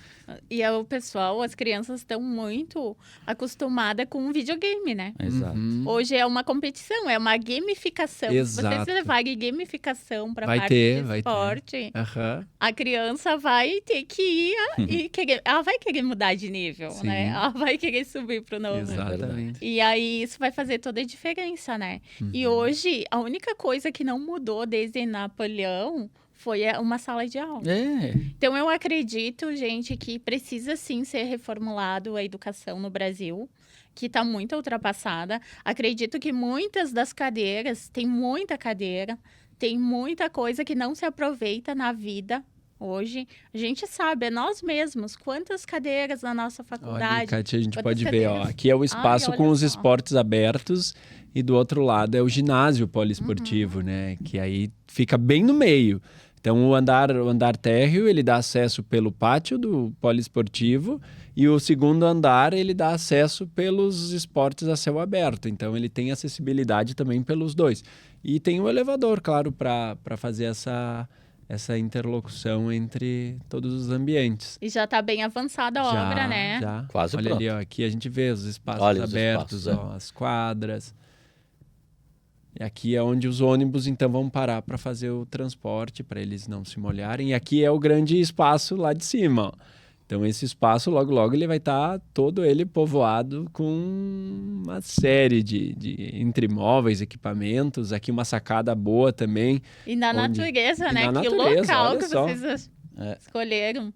E o pessoal, as crianças estão muito acostumadas com o videogame, né? Exato. Hoje é uma competição, é uma gamificação. Exato. Se vocês levarem gamificação para a Vai parte ter, do vai ter. esporte, Aham. a criança vai ter que ir e querer, ela vai querer mudar de nível, Sim. né? Ela vai querer subir pro novo. Exatamente. E aí isso vai fazer toda a diferença, né? E hoje, a única coisa que não mudou desde Napoleão foi uma sala de aula. Então, eu acredito, gente, que precisa sim ser reformulado a educação no Brasil, que está muito ultrapassada. Acredito que muitas das cadeiras, tem muita cadeira, tem muita coisa que não se aproveita na vida hoje. A gente sabe, é nós mesmos, quantas cadeiras na nossa faculdade. Olha, Kátia, a gente quantas pode ver, cadeiras. aqui é o espaço Olha com os só. esportes abertos e do outro lado é o ginásio poliesportivo, né? Que aí fica bem no meio. Então, o andar térreo, ele dá acesso pelo pátio do poliesportivo e o segundo andar, ele dá acesso pelos esportes a céu aberto. Então, ele tem acessibilidade também pelos dois. E tem o elevador, claro, para fazer essa interlocução entre todos os ambientes. E já está bem avançada a obra, né? Já. Quase Olha pronto. ali, ó, aqui a gente vê os espaços Olha os abertos, espaços, ó, as quadras. E aqui é onde os ônibus, então, vão parar para fazer o transporte, para eles não se molharem. E aqui é o grande espaço lá de cima, ó. Então, esse espaço, logo, logo, ele vai estar todo ele povoado com uma série de entre móveis, equipamentos. Aqui uma sacada boa também. E na Onde- natureza, e né? na Que natureza, local olha que só. vocês escolheram.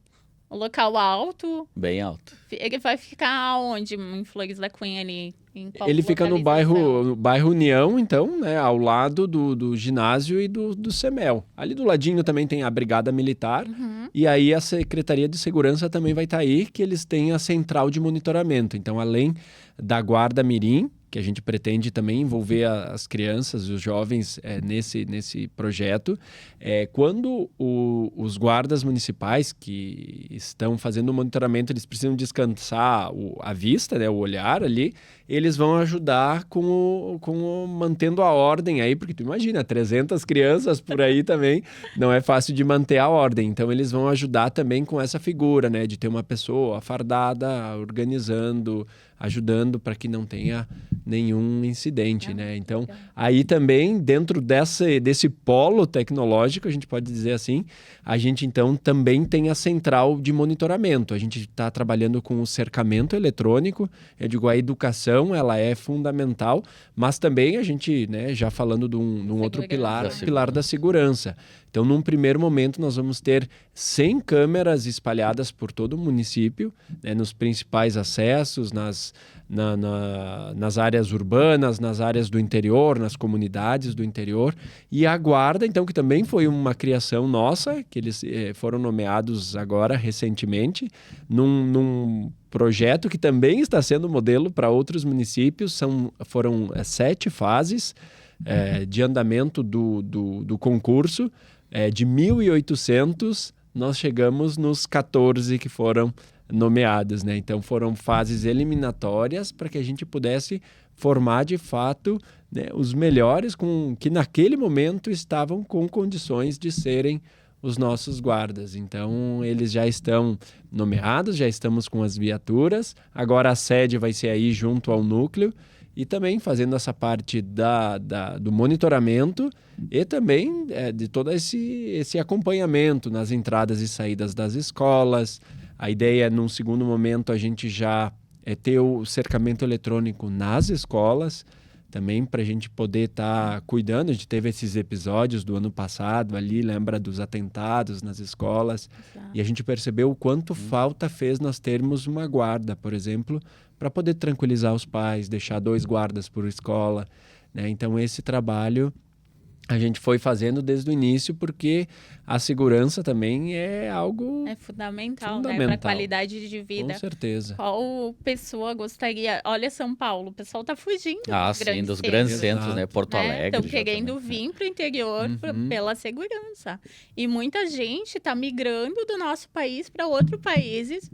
O local alto, Bem alto. ele vai ficar onde? Em Flores da Cunha ali? Em qual Ele fica no localização? bairro União, então, né, ao lado do ginásio e do CEMEL. Ali do ladinho também tem a Brigada Militar. E aí a Secretaria de Segurança também vai estar aí, que eles têm a central de monitoramento. Então, além da Guarda Mirim, que a gente pretende também envolver as crianças e os jovens nesse projeto. Quando os guardas municipais que estão fazendo o monitoramento, eles precisam descansar a vista, né, o olhar ali, eles vão ajudar mantendo a ordem aí, porque tu imagina, 300 crianças por aí também, não é fácil de manter a ordem. Então, eles vão ajudar também com essa figura, né, de ter uma pessoa fardada, organizando, ajudando para que não tenha nenhum incidente, né? Então, aí também, dentro desse polo tecnológico, a gente pode dizer assim, a gente então também tem a central de monitoramento. A gente está trabalhando com o cercamento eletrônico. Eu digo, a educação, ela é fundamental, mas também a gente, né, já falando de um outro pilar, o pilar da segurança. Então, num primeiro momento, nós vamos ter 100 câmeras espalhadas por todo o município, né, nos principais acessos, nas áreas urbanas, nas áreas do interior, nas comunidades do interior. E a Guarda, então, que também foi uma criação nossa, que eles foram nomeados agora, recentemente, num projeto que também está sendo modelo para outros municípios. Foram 7 fases de andamento do concurso. De 1.800, nós chegamos nos 14 que foram nomeados, né? Então, foram fases eliminatórias para que a gente pudesse formar, de fato, né, os melhores que naquele momento estavam com condições de serem os nossos guardas. Então, eles já estão nomeados, já estamos com as viaturas. Agora a sede vai ser aí junto ao núcleo e também fazendo essa parte do monitoramento e também de todo esse acompanhamento nas entradas e saídas das escolas. A ideia é, num segundo momento, a gente já ter o cercamento eletrônico nas escolas, também para a gente poder estar cuidando. A gente teve esses episódios do ano passado ali, lembra dos atentados nas escolas, Exato. e a gente percebeu o quanto falta fez nós termos uma guarda, por exemplo, para poder tranquilizar os pais, deixar 2 guardas por escola, né? Então esse trabalho a gente foi fazendo desde o início, porque a segurança também é algo É fundamental, né? Para fundamental. qualidade de vida. Com certeza. Qual pessoa gostaria... Olha São Paulo, o pessoal tá fugindo Sim, dos grandes centros, né? Exato. Porto Alegre. Estão já querendo também. vir para o interior pela segurança. E muita gente está migrando do nosso país para outros países,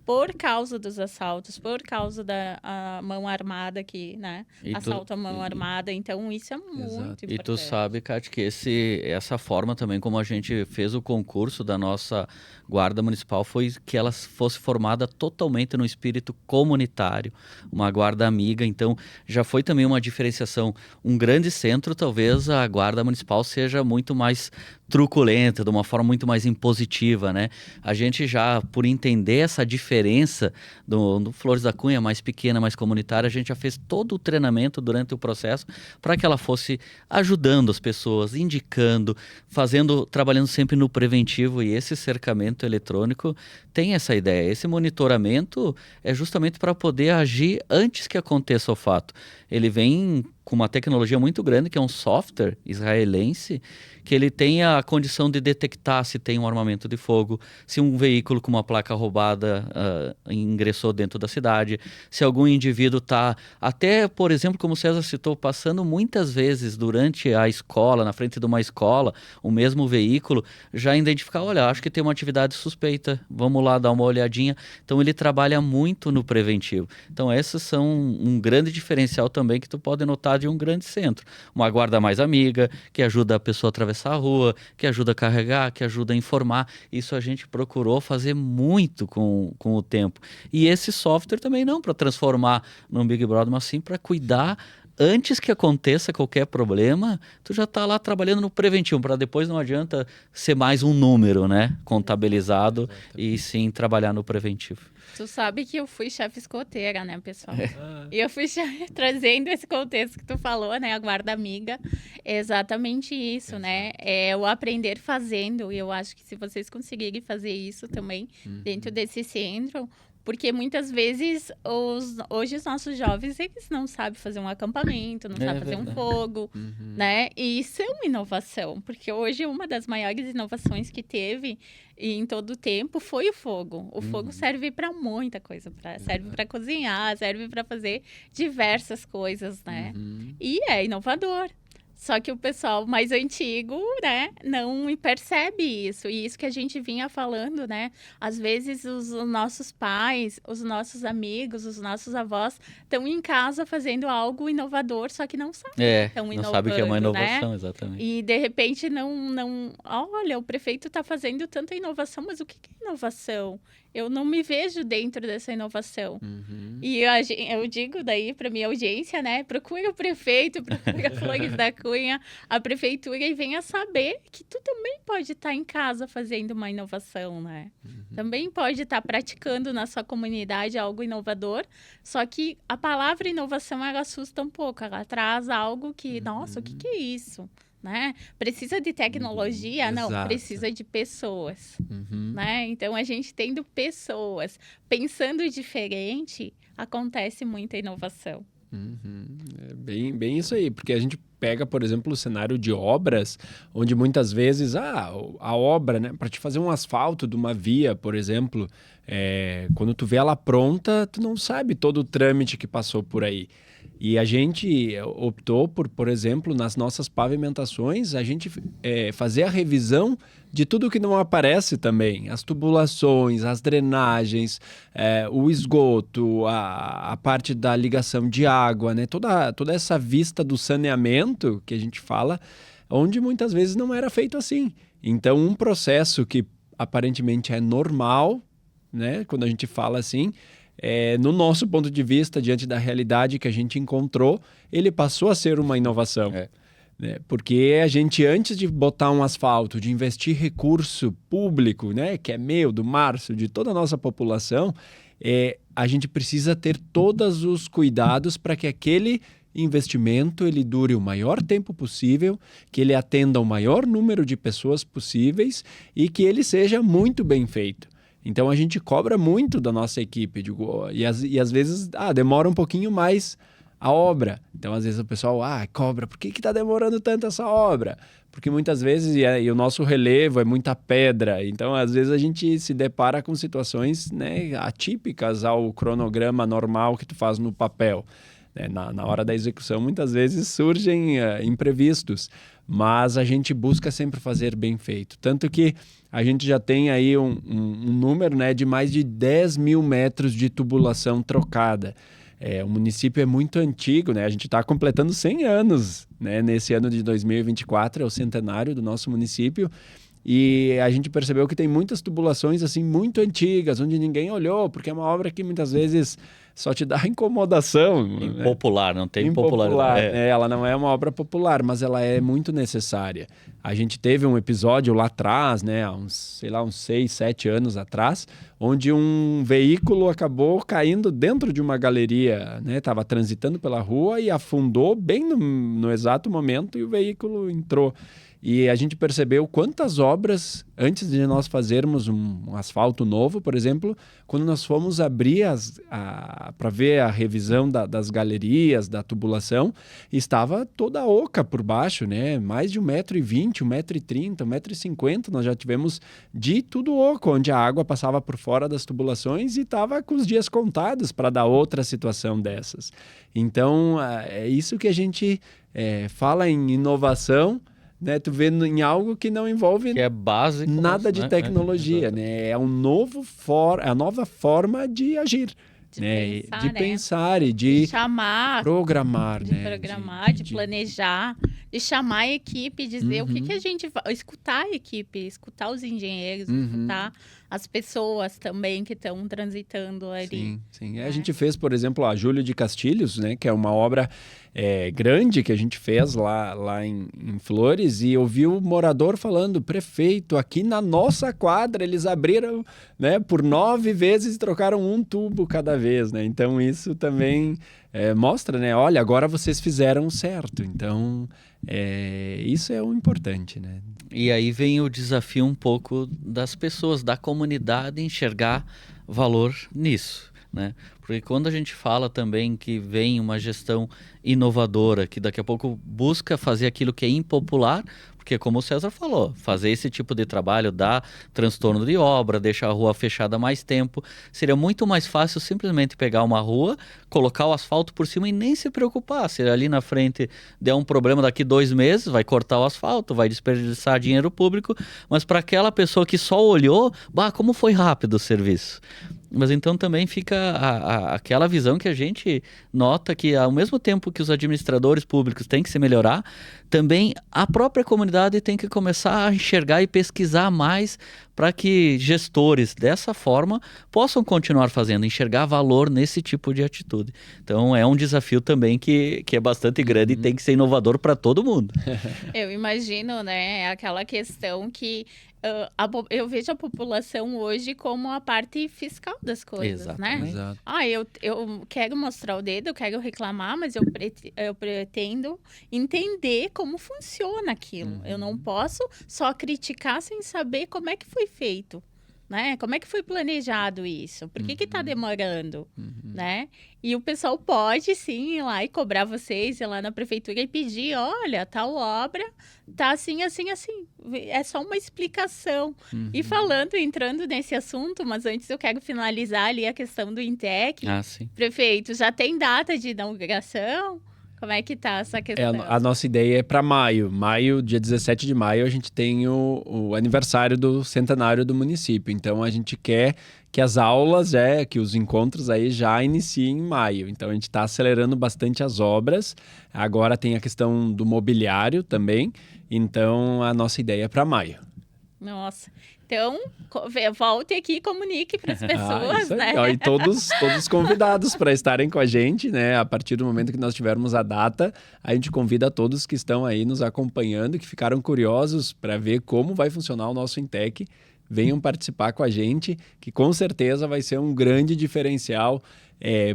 por causa dos assaltos, por causa da mão armada que, né? Assalto à mão armada. Então, isso é muito importante. E tu sabe, Cátia, que essa forma também, como a gente fez o concurso da nossa Guarda Municipal, foi que ela fosse formada totalmente no espírito comunitário, uma guarda amiga. Então, já foi também uma diferenciação. Um grande centro, talvez a Guarda Municipal seja muito mais truculenta, de uma forma muito mais impositiva, né? A gente já, por entender essa diferença do Flores da Cunha, mais pequena, mais comunitária, a gente já fez todo o treinamento durante o processo para que ela fosse ajudando as pessoas, indicando, trabalhando sempre no preventivo. E esse cercamento eletrônico tem essa ideia. Esse monitoramento é justamente para poder agir antes que aconteça o fato. Ele vem com uma tecnologia muito grande, que é um software israelense, que ele tem a condição de detectar se tem um armamento de fogo, se um veículo com uma placa roubada ingressou dentro da cidade, se algum indivíduo está, até, por exemplo, como o César citou, passando muitas vezes durante a escola, na frente de uma escola, o mesmo veículo, já identificar, olha, acho que tem uma atividade suspeita, vamos lá dar uma olhadinha. Então, ele trabalha muito no preventivo. Então, esses são um grande diferencial também que tu pode notar de um grande centro. Uma guarda mais amiga, que ajuda a pessoa a atravessar a rua, que ajuda a carregar, que ajuda a informar. Isso a gente procurou fazer muito com o tempo. E esse software também não para transformar num Big Brother, mas sim para cuidar antes que aconteça qualquer problema. Tu já está lá trabalhando no preventivo, para depois não adianta ser mais um número, né? Contabilizado. E sim trabalhar no preventivo. Tu sabe que eu fui chefe escoteira, né, pessoal? E eu fui trazendo esse contexto que tu falou, né, a guarda amiga. É exatamente isso, né? É o aprender fazendo. E eu acho que se vocês conseguirem fazer isso também dentro desse centro, porque muitas vezes hoje os nossos jovens, eles não sabem fazer um acampamento, não sabem fazer um fogo, né? E isso é uma inovação, porque hoje uma das maiores inovações que teve em todo o tempo foi o fogo. O fogo serve para muita coisa, serve para cozinhar, serve para fazer diversas coisas, né? E é inovador. Só que o pessoal mais antigo, né, não percebe isso. E isso que a gente vinha falando, né? Às vezes os nossos pais, os nossos amigos, os nossos avós estão em casa fazendo algo inovador, só que não sabem. Não sabe que é uma inovação, né? Exatamente. E de repente olha, o prefeito está fazendo tanta inovação, mas o que é inovação? Eu não me vejo dentro dessa inovação. E eu digo daí para minha audiência, né? Procura o prefeito, procura Flores da Cunha, a prefeitura, e venha saber que tu também pode estar em casa fazendo uma inovação, né? Também pode estar praticando na sua comunidade algo inovador, só que a palavra inovação, ela assusta um pouco, ela traz algo que, nossa, o que é isso? Né? Precisa de tecnologia? Não, Exato. precisa de pessoas. Né? Então, a gente tendo pessoas pensando diferente, acontece muita inovação. É bem isso aí, porque a gente pega, por exemplo, o cenário de obras, onde muitas vezes a obra, né, para te fazer um asfalto de uma via, por exemplo, quando tu vê ela pronta, tu não sabe todo o trâmite que passou por aí. E a gente optou por exemplo, nas nossas pavimentações, a gente fazer a revisão de tudo que não aparece também. As tubulações, as drenagens, o esgoto, a parte da ligação de água, né? Toda essa vista do saneamento que a gente fala, onde muitas vezes não era feito assim. Então, um processo que aparentemente é normal, né? Quando a gente fala assim, no nosso ponto de vista, diante da realidade que a gente encontrou, ele passou a ser uma inovação. né? Porque a gente, antes de botar um asfalto, de investir recurso público, né, que é meu, do Márcio, de toda a nossa população, a gente precisa ter todos os cuidados para que aquele investimento ele dure o maior tempo possível, que ele atenda o maior número de pessoas possíveis e que ele seja muito bem feito. Então a gente cobra muito da nossa equipe, e às vezes demora um pouquinho mais a obra. Então às vezes o pessoal cobra, por que está demorando tanto essa obra? Porque muitas vezes e o nosso relevo é muita pedra, então às vezes a gente se depara com situações, né, atípicas ao cronograma normal que tu faz no papel. Na hora da execução, muitas vezes surgem imprevistos, mas a gente busca sempre fazer bem feito. Tanto que a gente já tem aí um número, né, de mais de 10 mil metros de tubulação trocada. O município é muito antigo, né? A gente está completando 100 anos, né? Nesse ano de 2024, é o centenário do nosso município. E a gente percebeu que tem muitas tubulações assim muito antigas, onde ninguém olhou, porque é uma obra que muitas vezes só te dá incomodação. Impopular, né? Não tem Impopular, popularidade. ela não é uma obra popular, mas ela é muito necessária. A gente teve um episódio lá atrás, né, há uns 6, 7 anos atrás, onde um veículo acabou caindo dentro de uma galeria, né? Estava transitando pela rua e afundou bem no exato momento e o veículo entrou. E a gente percebeu quantas obras, antes de nós fazermos um asfalto novo, por exemplo, quando nós fomos abrir para ver a revisão das galerias, da tubulação, estava toda oca por baixo, né? Mais de 1,20 m, 1,30 m, 1,50 m, nós já tivemos de tudo oco, onde a água passava por fora das tubulações e estava com os dias contados para dar outra situação dessas. Então, é isso que a gente fala em inovação, né? Tu vê em algo que não envolve que é básico, nada de tecnologia, né? É a nova forma de agir, de pensar e de chamar, programar, de planejar, de chamar a equipe, dizer o que a gente vai, escutar a equipe, escutar os engenheiros, escutar as pessoas também que estão transitando ali. Sim. A gente fez, por exemplo, a Júlio de Castilhos, né, que é uma obra grande que a gente fez lá em Flores, e ouvi o morador falando: prefeito, aqui na nossa quadra eles abriram, né, por 9 vezes e trocaram um tubo cada vez, né? Então isso também mostra, né? Olha, agora vocês fizeram certo. Então isso é o importante, né? E aí vem o desafio um pouco das pessoas, da comunidade, enxergar valor nisso, né? Porque quando a gente fala também que vem uma gestão inovadora, que daqui a pouco busca fazer aquilo que é impopular, porque como o César falou, fazer esse tipo de trabalho dá transtorno de obra, deixa a rua fechada mais tempo. Seria muito mais fácil simplesmente pegar uma rua, colocar o asfalto por cima e nem se preocupar. Se ali na frente der um problema daqui 2 meses, vai cortar o asfalto, vai desperdiçar dinheiro público, mas para aquela pessoa que só olhou, como foi rápido o serviço. Mas então também fica aquela visão que a gente nota que, ao mesmo tempo que os administradores públicos têm que se melhorar, também a própria comunidade tem que começar a enxergar e pesquisar mais para que gestores dessa forma possam continuar fazendo, enxergar valor nesse tipo de atitude. Então é um desafio também que é bastante grande e tem que ser inovador para todo mundo. Eu imagino, né, aquela questão que eu vejo a população hoje como a parte fiscal das coisas, né? Exato. Eu quero mostrar o dedo, eu quero reclamar, mas eu pretendo entender como funciona aquilo. Eu não posso só criticar sem saber como é que foi feito, né? Como é que foi planejado isso? Por que está demorando, né? E o pessoal pode, sim, ir lá e cobrar vocês, ir lá na prefeitura e pedir: olha, tal obra tá assim, assim, assim. É só uma explicação. E entrando nesse assunto, mas antes eu quero finalizar ali a questão do Intec. Sim. Prefeito, já tem data de inauguração? Como é que tá essa questão? A nossa ideia é para maio. Dia 17 de maio, a gente tem o aniversário do centenário do município. Então, a gente quer que as aulas, que os encontros aí já iniciem em maio. Então, a gente está acelerando bastante as obras. Agora tem a questão do mobiliário também. Então, a nossa ideia é para maio. Nossa. Então, volte aqui e comunique para as pessoas, isso aí, né? ó, e todos convidados para estarem com a gente, né? A partir do momento que nós tivermos a data, a gente convida todos que estão aí nos acompanhando, que ficaram curiosos para ver como vai funcionar o nosso Intec. Venham participar com a gente, que com certeza vai ser um grande diferencial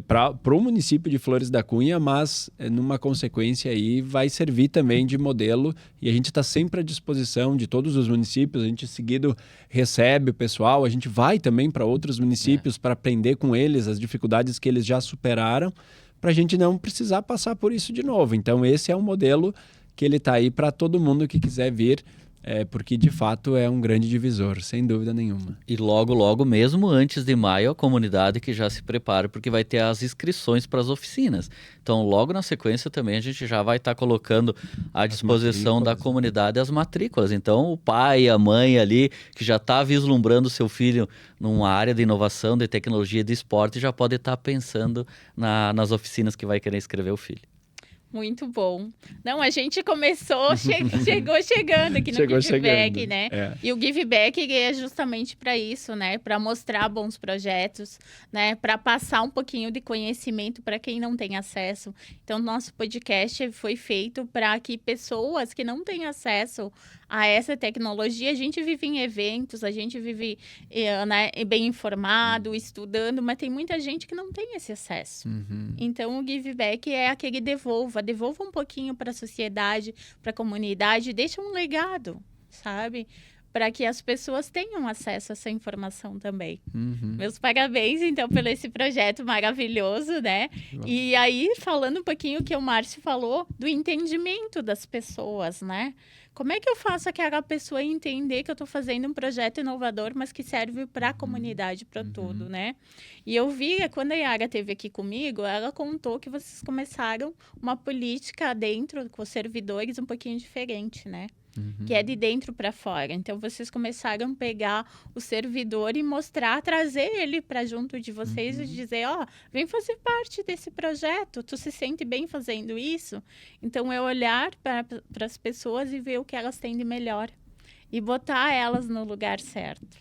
para o município de Flores da Cunha, mas numa consequência aí vai servir também de modelo, e a gente está sempre à disposição de todos os municípios. A gente seguido recebe o pessoal, a gente vai também para outros municípios para aprender com eles as dificuldades que eles já superaram, para a gente não precisar passar por isso de novo. Então esse é um modelo que ele está aí para todo mundo que quiser vir, porque de fato é um grande divisor, sem dúvida nenhuma. E logo, mesmo antes de maio, a comunidade que já se prepara, porque vai ter as inscrições para as oficinas. Então, logo na sequência também a gente já vai estar colocando à disposição da comunidade as matrículas. Então, o pai e a mãe ali, que já está vislumbrando seu filho numa área de inovação, de tecnologia e de esporte, já pode estar pensando nas oficinas que vai querer inscrever o filho. Muito bom. Não, a gente começou, chegou chegando aqui no Give Back, né? E o Give Back é justamente para isso, né? Para mostrar bons projetos, né? Para passar um pouquinho de conhecimento para quem não tem acesso. Então, nosso podcast foi feito para que pessoas que não têm acesso a essa tecnologia, a gente vive em eventos, a gente vive né, bem informado, estudando, mas tem muita gente que não tem esse acesso. Então, o Give Back é aquele devolva um pouquinho para a sociedade, para a comunidade, deixa um legado, sabe? Para que as pessoas tenham acesso a essa informação também. Meus parabéns, então, pelo esse projeto maravilhoso, né? E aí, falando um pouquinho o que o Márcio falou, do entendimento das pessoas, né? Como é que eu faço aquela pessoa entender que eu estou fazendo um projeto inovador, mas que serve para a comunidade, para todo, né? E eu vi, quando a Yara esteve aqui comigo, ela contou que vocês começaram uma política dentro, com os servidores, um pouquinho diferente, né? Que é de dentro para fora. Então, vocês começaram a pegar o servidor e mostrar, trazer ele para junto de vocês e dizer, vem fazer parte desse projeto, tu se sente bem fazendo isso? Então, é olhar para as pessoas e ver o que elas têm de melhor e botar elas no lugar certo.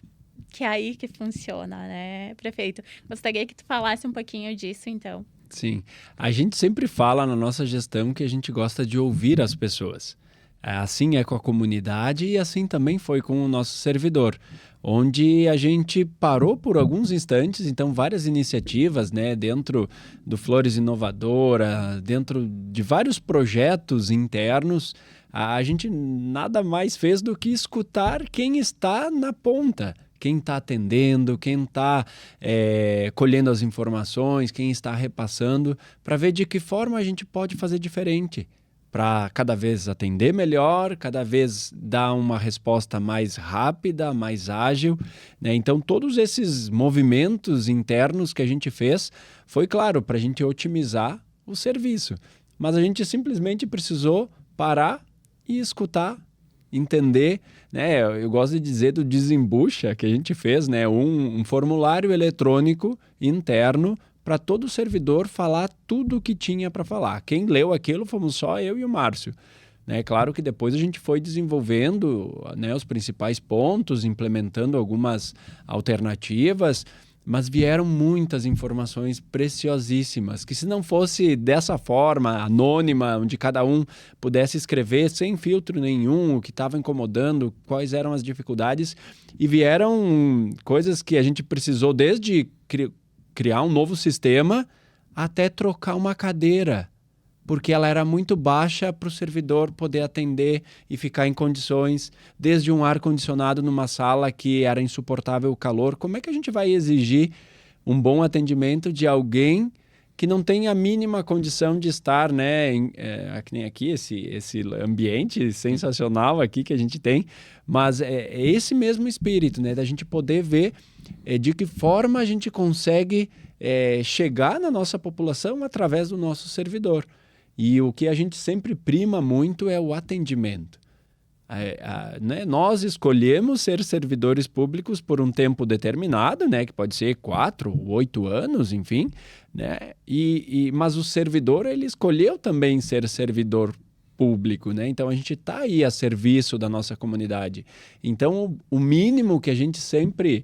Que é aí que funciona, né, prefeito? Gostaria que tu falasse um pouquinho disso, então. Sim. A gente sempre fala na nossa gestão que a gente gosta de ouvir as pessoas. Assim é com a comunidade e assim também foi com o nosso servidor, onde a gente parou por alguns instantes, então várias iniciativas, né, dentro do Flores Inovadora, dentro de vários projetos internos, a gente nada mais fez do que escutar quem está na ponta, quem está atendendo, quem está colhendo as informações, quem está repassando, para ver de que forma a gente pode fazer diferente, para cada vez atender melhor, cada vez dar uma resposta mais rápida, mais ágil, né? Então, todos esses movimentos internos que a gente fez, foi claro, para a gente otimizar o serviço. Mas a gente simplesmente precisou parar e escutar, entender, né? Eu gosto de dizer do desembucha que a gente fez, né? Um formulário eletrônico interno para todo servidor falar tudo o que tinha para falar. Quem leu aquilo fomos só eu e o Márcio. Né? Claro que depois a gente foi desenvolvendo, né, os principais pontos, implementando algumas alternativas, mas vieram muitas informações preciosíssimas, que se não fosse dessa forma, anônima, onde cada um pudesse escrever sem filtro nenhum, o que estava incomodando, quais eram as dificuldades, e vieram coisas que a gente precisou desde criar um novo sistema até trocar uma cadeira, porque ela era muito baixa para o servidor poder atender e ficar em condições, desde um ar-condicionado numa sala que era insuportável o calor. Como é que a gente vai exigir um bom atendimento de alguém que não tem a mínima condição de estar, né, que nem aqui, esse ambiente sensacional aqui que a gente tem, mas é esse mesmo espírito, né, da gente poder ver de que forma a gente consegue chegar na nossa população através do nosso servidor. E o que a gente sempre prima muito é o atendimento. Né? Nós escolhemos ser servidores públicos por um tempo determinado, né? Que pode ser 4 ou 8 anos, enfim, né? Mas o servidor, ele escolheu também ser servidor público, né? Então a gente está aí a serviço da nossa comunidade. Então o mínimo que a gente sempre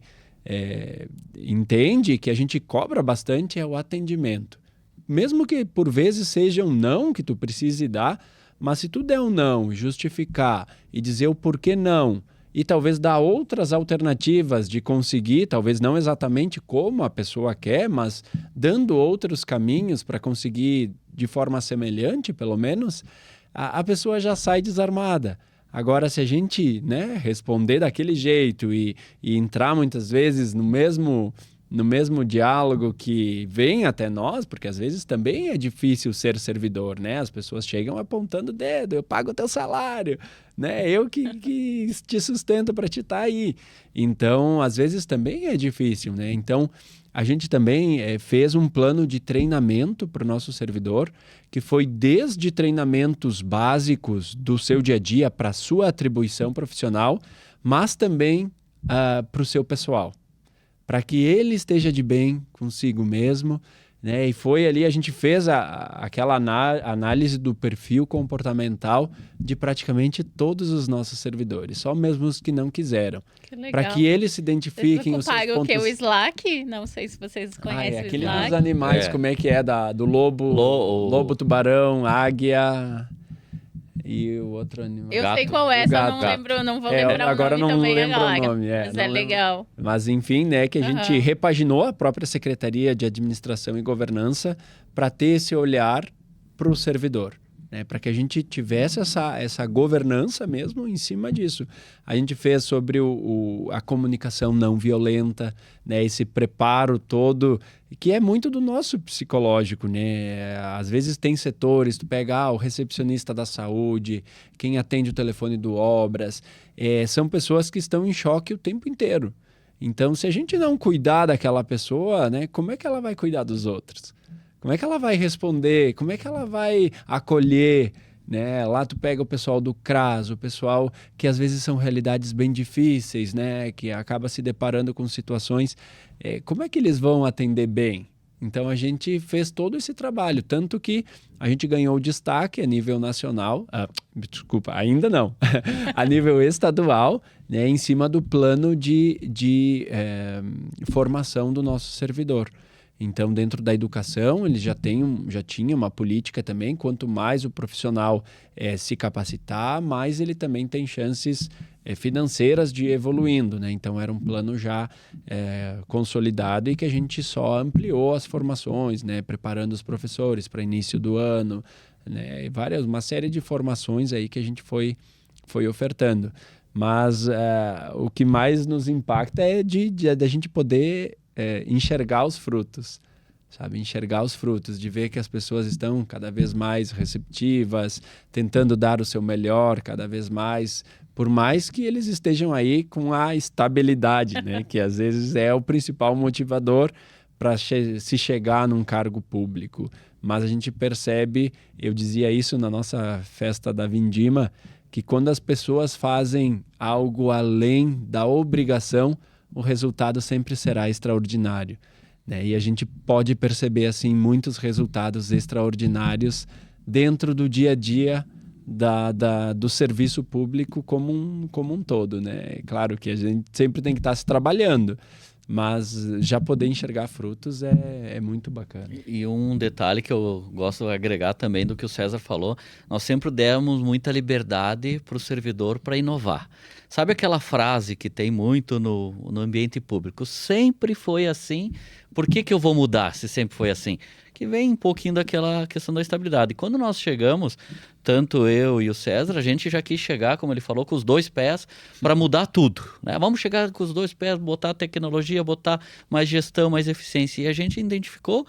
entende, que a gente cobra bastante, é o atendimento. Mesmo que por vezes seja um não que tu precise dar, mas se tu der um não, justificar e dizer o porquê não, e talvez dar outras alternativas de conseguir, talvez não exatamente como a pessoa quer, mas dando outros caminhos para conseguir de forma semelhante, pelo menos, a pessoa já sai desarmada. Agora, se a gente, né, responder daquele jeito e entrar muitas vezes no mesmo diálogo que vem até nós, porque às vezes também é difícil ser servidor, né? As pessoas chegam apontando o dedo, eu pago o teu salário, né? Eu que te sustento para te estar aí. Então, às vezes também é difícil, né? Então, a gente também fez um plano de treinamento para o nosso servidor, que foi desde treinamentos básicos do seu dia a dia para a sua atribuição profissional, mas também para o seu pessoal, para que ele esteja de bem consigo mesmo, né? E foi ali, a gente fez aquela análise do perfil comportamental de praticamente todos os nossos servidores, só mesmo os que não quiseram. Para que eles se identifiquem os seus pontos... o que? O Slack? Não sei se vocês conhecem o aquele Slack. dos animais, como é que é? Do lobo, tubarão, águia... E o outro animal. Eu sei qual é, só não lembro, não vou lembrar agora o nome não também lembro agora. o nome. Mas é legal. Mas enfim, né, que a gente repaginou a própria Secretaria de Administração e Governança para ter esse olhar para o servidor, né, para que a gente tivesse essa governança mesmo em cima disso. A gente fez sobre a comunicação não violenta, né, esse preparo todo, que é muito do nosso psicológico, né? Às vezes tem setores, tu pega o recepcionista da saúde, quem atende o telefone do Obras, são pessoas que estão em choque o tempo inteiro. Então, se a gente não cuidar daquela pessoa, né, como é que ela vai cuidar dos outros? Como é que ela vai responder? Como é que ela vai acolher? Né? Lá tu pega o pessoal do CRAS, o pessoal que às vezes são realidades bem difíceis, né? Que acaba se deparando com situações. Como é que eles vão atender bem? Então a gente fez todo esse trabalho, tanto que a gente ganhou destaque a nível nacional, desculpa, ainda não, a nível estadual, né? Em cima do plano de formação do nosso servidor. Então, dentro da educação, eles já tinham uma política também. Quanto mais o profissional se capacitar, mais ele também tem chances financeiras de ir evoluindo, né? Então, era um plano já consolidado e que a gente só ampliou as formações, né? Preparando os professores para início do ano, né? Uma série de formações aí que a gente foi ofertando. Mas o que mais nos impacta é da gente poder... enxergar os frutos, sabe? Enxergar os frutos, de ver que as pessoas estão cada vez mais receptivas, tentando dar o seu melhor cada vez mais, por mais que eles estejam aí com a estabilidade, né? Que às vezes é o principal motivador para se chegar num cargo público. Mas a gente percebe, eu dizia isso na nossa festa da Vindima, que quando as pessoas fazem algo além da obrigação, o resultado sempre será extraordinário, né? E a gente pode perceber assim muitos resultados extraordinários dentro do dia a dia do serviço público como um todo, né? Claro que a gente sempre tem que estar se trabalhando, mas já poder enxergar frutos é muito bacana. E um detalhe que eu gosto de agregar também do que o César falou, nós sempre demos muita liberdade para o servidor para inovar. Sabe aquela frase que tem muito no ambiente público? Sempre foi assim, por que eu vou mudar se sempre foi assim? Que vem um pouquinho daquela questão da estabilidade. Quando nós chegamos, tanto eu e o César, a gente já quis chegar, como ele falou, com os 2 pés para mudar tudo, né? Vamos chegar com os 2 pés, botar tecnologia, botar mais gestão, mais eficiência. E a gente identificou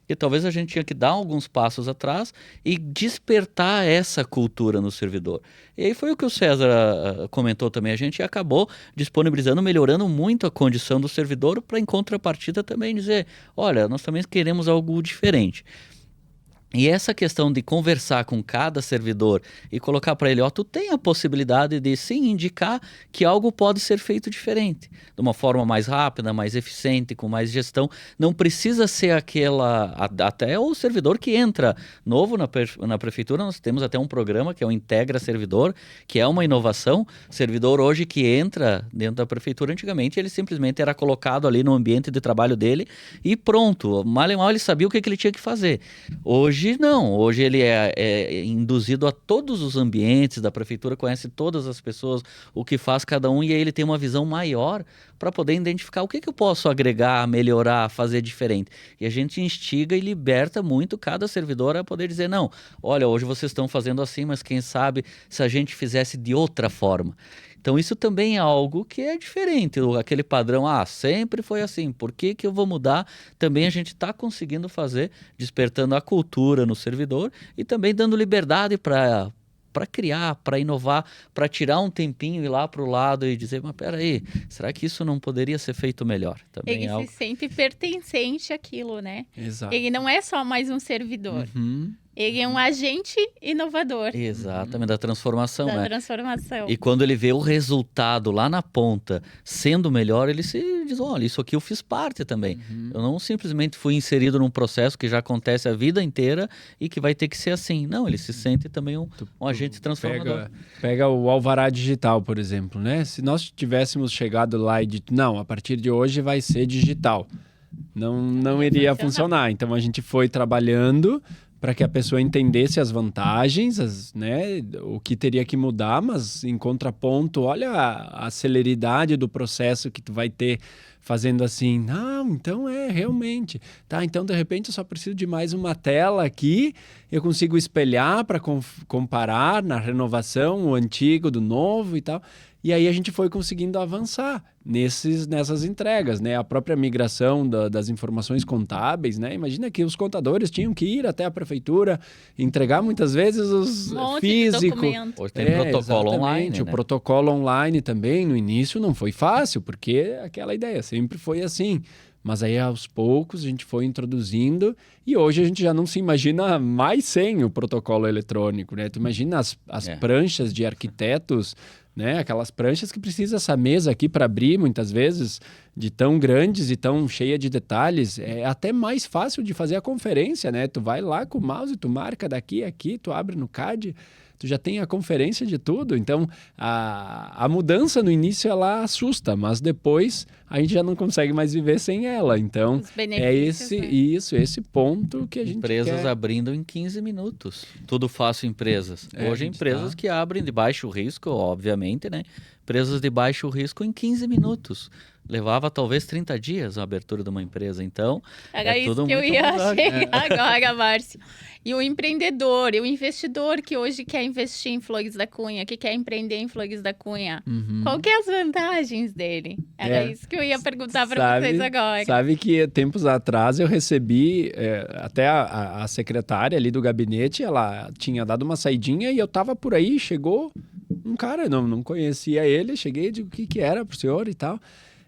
que talvez a gente tinha que dar alguns passos atrás e despertar essa cultura no servidor. E aí foi o que o César comentou também, a gente acabou disponibilizando, melhorando muito a condição do servidor para, em contrapartida, também dizer, olha, nós também queremos algo diferente. E essa questão de conversar com cada servidor e colocar para ele, ó, tu tem a possibilidade de sim indicar que algo pode ser feito diferente, de uma forma mais rápida, mais eficiente, com mais gestão. Não precisa ser até o servidor que entra novo na prefeitura, nós temos até um programa que é o Integra Servidor, que é uma inovação. Servidor hoje que entra dentro da prefeitura, antigamente ele simplesmente era colocado ali no ambiente de trabalho dele e pronto, mal e mal ele sabia o que ele tinha que fazer. Hoje não, hoje ele é induzido a todos os ambientes da prefeitura, conhece todas as pessoas, o que faz cada um, e aí ele tem uma visão maior para poder identificar o que eu posso agregar, melhorar, fazer diferente. E a gente instiga e liberta muito cada servidor a poder dizer, não, olha, hoje vocês estão fazendo assim, mas quem sabe se a gente fizesse de outra forma. Então isso também é algo que é diferente, aquele padrão, sempre foi assim, por que eu vou mudar? Também a gente está conseguindo fazer, despertando a cultura no servidor e também dando liberdade para criar, para inovar, para tirar um tempinho e ir lá para o lado e dizer, mas peraí, será que isso não poderia ser feito melhor? Também ele algo... se sente pertencente àquilo, né? Exato. Ele não é só mais um servidor. Uhum. Ele é um agente inovador Exatamente, da transformação, da né? transformação. E quando ele vê o resultado lá na ponta sendo melhor, ele se diz, olha, isso aqui eu fiz parte também. Eu não simplesmente fui inserido num processo que já acontece a vida inteira e que vai ter que ser assim. Não, ele se sente também um agente transformador. Pega o alvará digital, por exemplo, né? Se nós tivéssemos chegado lá e dito, não, a partir de hoje vai ser digital, não iria funcionar. Então a gente foi trabalhando para que a pessoa entendesse as vantagens, né, o que teria que mudar, mas em contraponto, olha a celeridade do processo que tu vai ter fazendo assim, não, então realmente, tá, então de repente eu só preciso de mais uma tela aqui, eu consigo espelhar para comparar na renovação o antigo do novo e tal. E aí a gente foi conseguindo avançar nessas entregas, né? A própria migração das informações contábeis, né? Imagina que os contadores tinham que ir até a prefeitura, entregar muitas vezes os físicos. Hoje tem protocolo online, né? O protocolo online também, no início não foi fácil, porque aquela ideia sempre foi assim. Mas aí, aos poucos, a gente foi introduzindo e hoje a gente já não se imagina mais sem o protocolo eletrônico, né? Tu imagina as pranchas de arquitetos, né? Aquelas pranchas que precisa essa mesa aqui para abrir, muitas vezes, de tão grandes e tão cheia de detalhes. É até mais fácil de fazer a conferência, né? Tu vai lá com o mouse, tu marca daqui a aqui, tu abre no CAD, tu já tem a conferência de tudo. Então, a mudança no início, ela assusta, mas depois a gente já não consegue mais viver sem ela. Então, esse ponto que a gente Empresas quer. abrindo em 15 minutos. Tudo fácil empresas. Hoje, empresas que abrem de baixo risco, obviamente, né? Empresas de baixo risco em 15 minutos. Levava talvez 30 dias a abertura de uma empresa. Então, era isso tudo que eu muito ia mudado. chegar agora, Márcio. E o empreendedor, e o investidor que hoje quer investir em Flores da Cunha, que quer empreender em Flores da Cunha. Qual que é as vantagens dele? Era isso que eu ia perguntar para vocês agora. Sabe que tempos atrás eu recebi, até a secretária ali do gabinete, ela tinha dado uma saidinha e eu tava por aí, chegou um cara, não conhecia ele, cheguei e digo, o que era pro senhor e tal.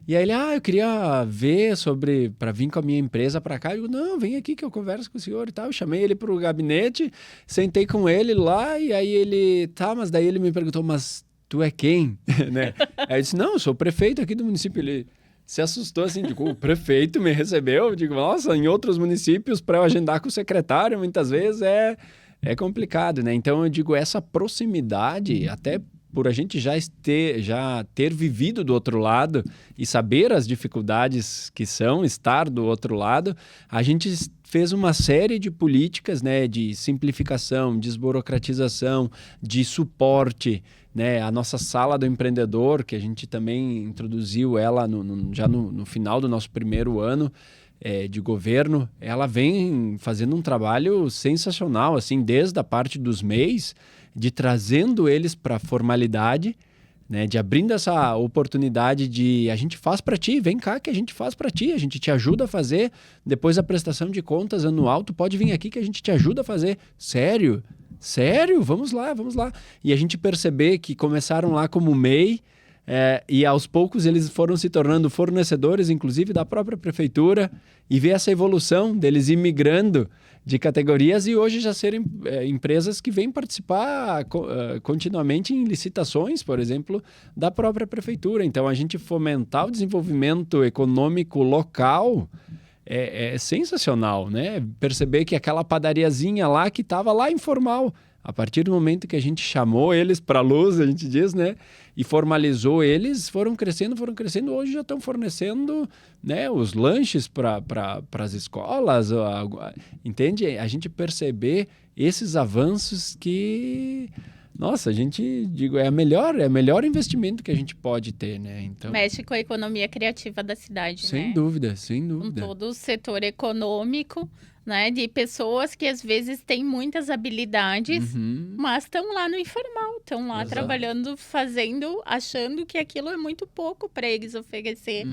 E aí ele, eu queria ver para vir com a minha empresa para cá. Eu digo, não, vem aqui que eu converso com o senhor e tal. Eu chamei ele pro gabinete, sentei com ele lá e aí ele, mas daí ele me perguntou, mas tu é quem? Né? Aí eu disse, não, eu sou o prefeito aqui do município. Ele se assustou assim, o prefeito me recebeu? Eu digo, nossa, em outros municípios para eu agendar com o secretário muitas vezes é complicado, né? Então eu digo, essa proximidade, até por a gente já ter vivido do outro lado e saber as dificuldades que são estar do outro lado, a gente fez uma série de políticas, né, de simplificação, desburocratização, de suporte, né, a nossa sala do empreendedor, que a gente também introduziu ela já no final do nosso primeiro ano de governo, ela vem fazendo um trabalho sensacional, assim, desde a parte dos MEIs, de trazendo eles para a formalidade, né, de abrindo essa oportunidade de a gente faz para ti, vem cá que a gente faz para ti, a gente te ajuda a fazer, depois a prestação de contas anual, tu pode vir aqui que a gente te ajuda a fazer. Sério? Vamos lá. E a gente perceber que começaram lá como MEI, E aos poucos eles foram se tornando fornecedores, inclusive da própria prefeitura, e ver essa evolução deles ir migrando de categorias e hoje já serem empresas que vêm participar continuamente em licitações, por exemplo, da própria prefeitura. Então, a gente fomentar o desenvolvimento econômico local é sensacional, né? Perceber que aquela padariazinha lá que estava lá informal, a partir do momento que a gente chamou eles para a luz, a gente diz, né? E formalizou eles, foram crescendo. Hoje já estão fornecendo, né, os lanches para as escolas. Entende? A gente perceber esses avanços que... Nossa, a gente, é o melhor investimento que a gente pode ter, né? Então, mexe com a economia criativa da cidade, sem né? dúvida, sem dúvida. Com todo o setor econômico, né? De pessoas que às vezes têm muitas habilidades, mas estão lá no informal, estão lá trabalhando, fazendo, achando que aquilo é muito pouco para eles oferecer.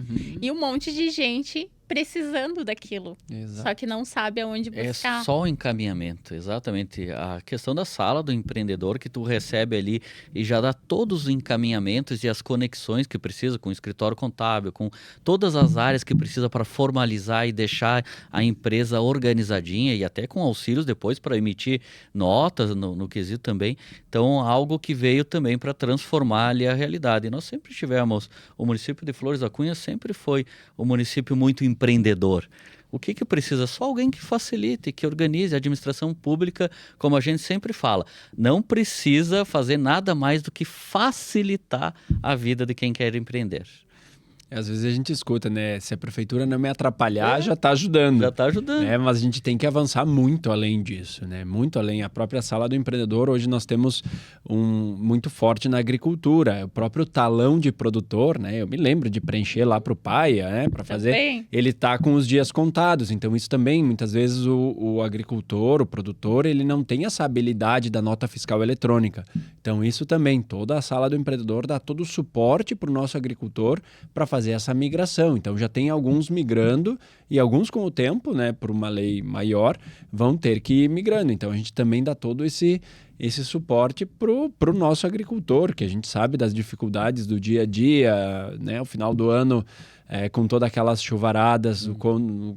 E um monte de gente precisando daquilo, só que não sabe aonde buscar. É só o encaminhamento, exatamente. A questão da sala do empreendedor que tu recebe ali e já dá todos os encaminhamentos e as conexões que precisa com o escritório contábil, com todas as áreas que precisa para formalizar e deixar a empresa organizadinha e até com auxílios depois para emitir notas no quesito também. Então, algo que veio também para transformar ali a realidade. E nós sempre tivemos, o município de Flores da Cunha sempre foi um município muito empreendedor. O que precisa? Só alguém que facilite, que organize a administração pública, como a gente sempre fala. Não precisa fazer nada mais do que facilitar a vida de quem quer empreender. Às vezes a gente escuta, né? Se a prefeitura não me atrapalhar, já está ajudando. Já está ajudando. Mas a gente tem que avançar muito além disso, né? Muito além. A própria sala do empreendedor, hoje nós temos muito forte na agricultura. O próprio talão de produtor, né? Eu me lembro de preencher lá para o pai, né? Para fazer. Ele está com os dias contados. Então, isso também, muitas vezes, o agricultor, o produtor, ele não tem essa habilidade da nota fiscal eletrônica. Então, isso também, toda a sala do empreendedor dá todo o suporte para o nosso agricultor para fazer essa migração. Então, já tem alguns migrando e alguns, com o tempo, né, por uma lei maior, vão ter que ir migrando. Então, a gente também dá todo esse suporte para o nosso agricultor, que a gente sabe das dificuldades do dia a dia, né, o final do ano, com todas aquelas chuvaradas, o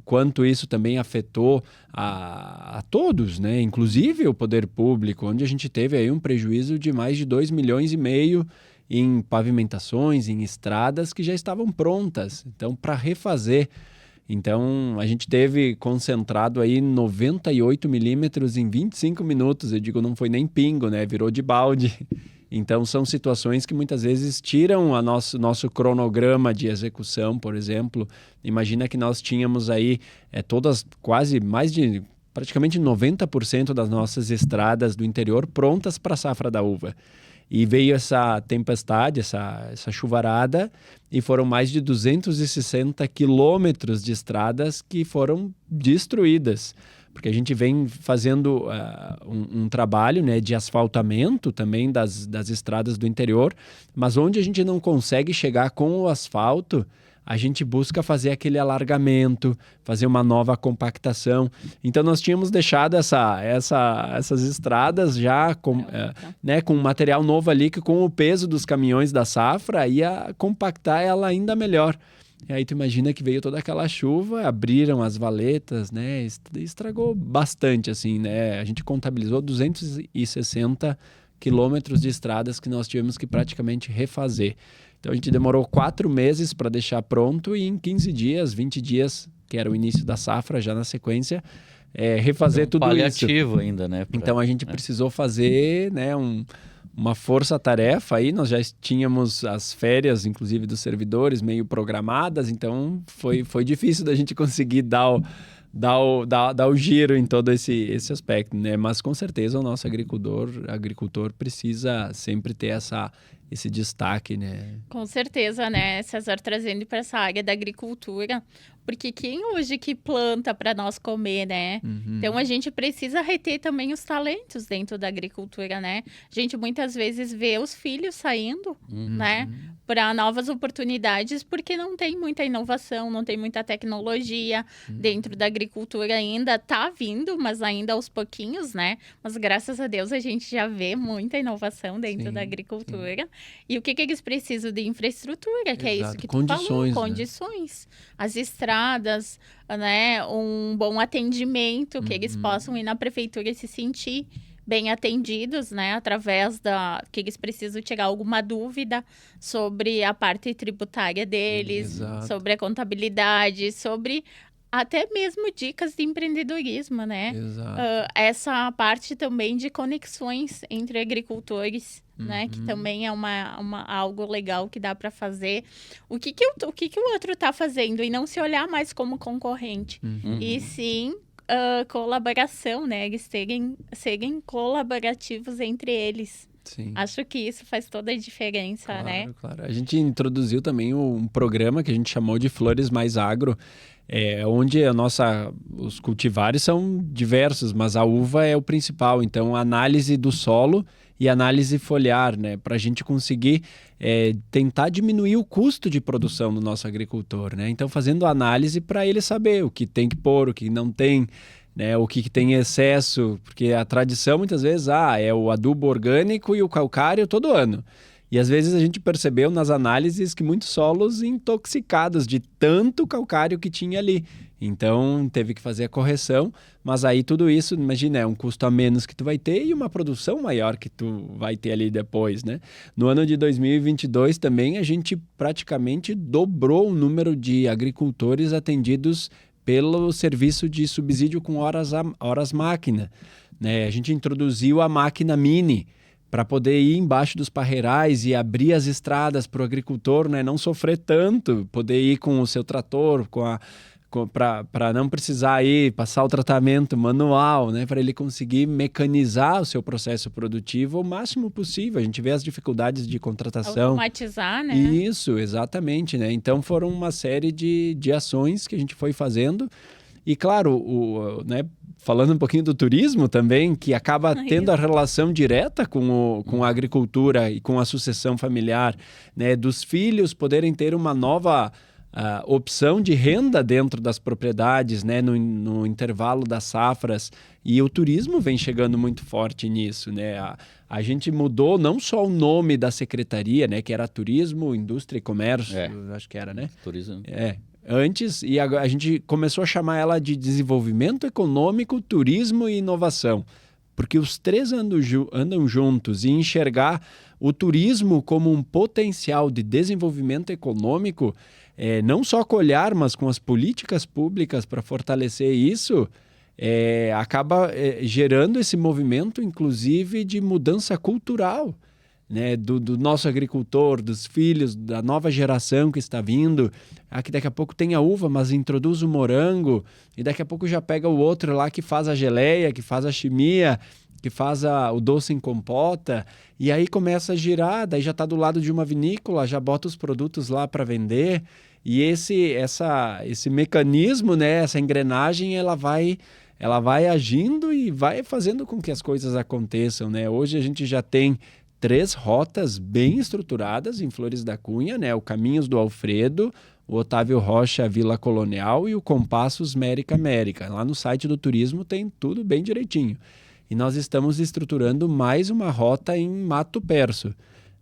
quanto isso também afetou a todos, né, inclusive o poder público, onde a gente teve aí um prejuízo de mais de 2,5 milhões em pavimentações, em estradas que já estavam prontas, então para refazer. Então a gente teve concentrado aí 98 milímetros em 25 minutos, eu digo, não foi nem pingo, né? Virou de balde. Então são situações que muitas vezes tiram a nosso cronograma de execução, por exemplo. Imagina que nós tínhamos aí todas, quase mais de praticamente 90% das nossas estradas do interior prontas para a safra da uva. E veio essa tempestade, essa chuvarada, e foram mais de 260 quilômetros de estradas que foram destruídas. Porque a gente vem fazendo um trabalho, né, de asfaltamento também das estradas do interior, mas onde a gente não consegue chegar com o asfalto, a gente busca fazer aquele alargamento, fazer uma nova compactação. Então, nós tínhamos deixado essas estradas já com material novo ali, que com o peso dos caminhões da safra ia compactar ela ainda melhor. E aí tu imagina que veio toda aquela chuva, abriram as valetas, né? Estragou bastante, assim, né? A gente contabilizou 260 quilômetros de estradas que nós tivemos que praticamente refazer. Então, a gente demorou 4 meses para deixar pronto e em 15 dias, 20 dias, que era o início da safra, já na sequência, refazer tudo isso. Paliativo ainda, né? Então, a gente precisou fazer, né, uma força-tarefa aí. Nós já tínhamos as férias, inclusive, dos servidores meio programadas, então foi difícil da gente conseguir dar o giro em todo esse aspecto, né? Mas, com certeza, o nosso agricultor precisa sempre ter esse destaque, né? Com certeza, né, César, trazendo para essa área da agricultura, porque quem hoje que planta para nós comer, né? Então, a gente precisa reter também os talentos dentro da agricultura, né? A gente muitas vezes vê os filhos saindo, né, para novas oportunidades, porque não tem muita inovação, não tem muita tecnologia dentro da agricultura ainda. Tá vindo, mas ainda aos pouquinhos, né? Mas graças a Deus a gente já vê muita inovação dentro da agricultura. E o que eles precisam de infraestrutura, que é isso Exato. que tu Condições, falou, né? condições. As estradas, né? Um bom atendimento, que eles possam ir na prefeitura e se sentir bem atendidos, né? Através que eles precisam tirar alguma dúvida sobre a parte tributária deles, Exato. sobre a contabilidade, sobre até mesmo dicas de empreendedorismo, né? Exato. Essa parte também de conexões entre agricultores, né? Que também é algo legal que dá para fazer. O que o outro está fazendo e não se olhar mais como concorrente. E sim colaboração, né? Eles serem colaborativos entre eles. Sim. Acho que isso faz toda a diferença, né? Claro. A gente introduziu também um programa que a gente chamou de Flores Mais Agro, onde os cultivares são diversos, mas a uva é o principal. Então, análise do solo e análise foliar, né? Para a gente conseguir tentar diminuir o custo de produção do nosso agricultor, né? Então, fazendo análise para ele saber o que tem que pôr, o que não tem, né? O que tem excesso, porque a tradição muitas vezes é o adubo orgânico e o calcário todo ano. E às vezes a gente percebeu nas análises que muitos solos intoxicados de tanto calcário que tinha ali. Então teve que fazer a correção, mas aí tudo isso, imagina, é um custo a menos que tu vai ter e uma produção maior que tu vai ter ali depois, né? No ano de 2022 também a gente praticamente dobrou o número de agricultores atendidos pelo serviço de subsídio com horas máquina, né? A gente introduziu a máquina mini para poder ir embaixo dos parreirais e abrir as estradas para o agricultor, né? Não sofrer tanto, poder ir com o seu trator, para não precisar ir passar o tratamento manual, né? Para ele conseguir mecanizar o seu processo produtivo o máximo possível. A gente vê as dificuldades de contratação. Automatizar, né? Isso, exatamente, né? Então foram uma série de ações que a gente foi fazendo. E claro, né, falando um pouquinho do turismo também, que acaba tendo a relação direta com a agricultura e com a sucessão familiar, né, dos filhos poderem ter uma nova opção de renda dentro das propriedades, né, no intervalo das safras. E o turismo vem chegando muito forte nisso, né? A gente mudou não só o nome da secretaria, né, que era Turismo, Indústria e Comércio, acho que era, né? Turismo. Antes, e agora a gente começou a chamar ela de Desenvolvimento Econômico, Turismo e Inovação, porque os três andam juntos, e enxergar o turismo como um potencial de desenvolvimento econômico, não só com o olhar, mas com as políticas públicas para fortalecer isso, acaba gerando esse movimento, inclusive, de mudança cultural, né, do nosso agricultor, dos filhos, da nova geração que está vindo, que daqui a pouco tem a uva, mas introduz o morango, e daqui a pouco já pega o outro lá que faz a geleia, que faz a chimia, que faz o doce em compota, e aí começa a girar, daí já está do lado de uma vinícola, já bota os produtos lá para vender, e esse mecanismo, né, essa engrenagem, ela vai agindo e vai fazendo com que as coisas aconteçam, né? Hoje a gente já tem 3 rotas bem estruturadas em Flores da Cunha, né? O Caminhos do Alfredo, o Otávio Rocha Vila Colonial e o Compassos Mérica. Lá no site do turismo tem tudo bem direitinho. E nós estamos estruturando mais uma rota em Mato Perso,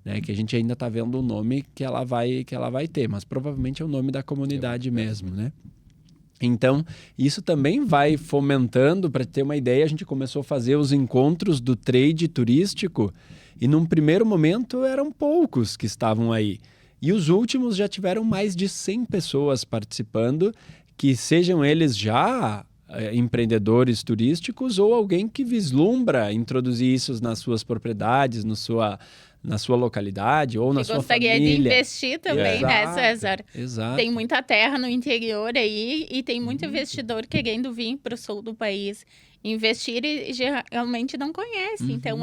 né? Que a gente ainda está vendo o nome que ela vai ter, mas provavelmente é o nome da comunidade mesmo, né? Então, isso também vai fomentando. Para ter uma ideia, a gente começou a fazer os encontros do trade turístico e num primeiro momento eram poucos que estavam aí. E os últimos já tiveram mais de 100 pessoas participando, que sejam eles já empreendedores turísticos ou alguém que vislumbra introduzir isso nas suas propriedades, na sua localidade ou na sua família. Gostaria de investir também, né, César? Exato. Tem muita terra no interior aí e tem muito investidor querendo vir para o sul do país investir e geralmente não conhece. Então,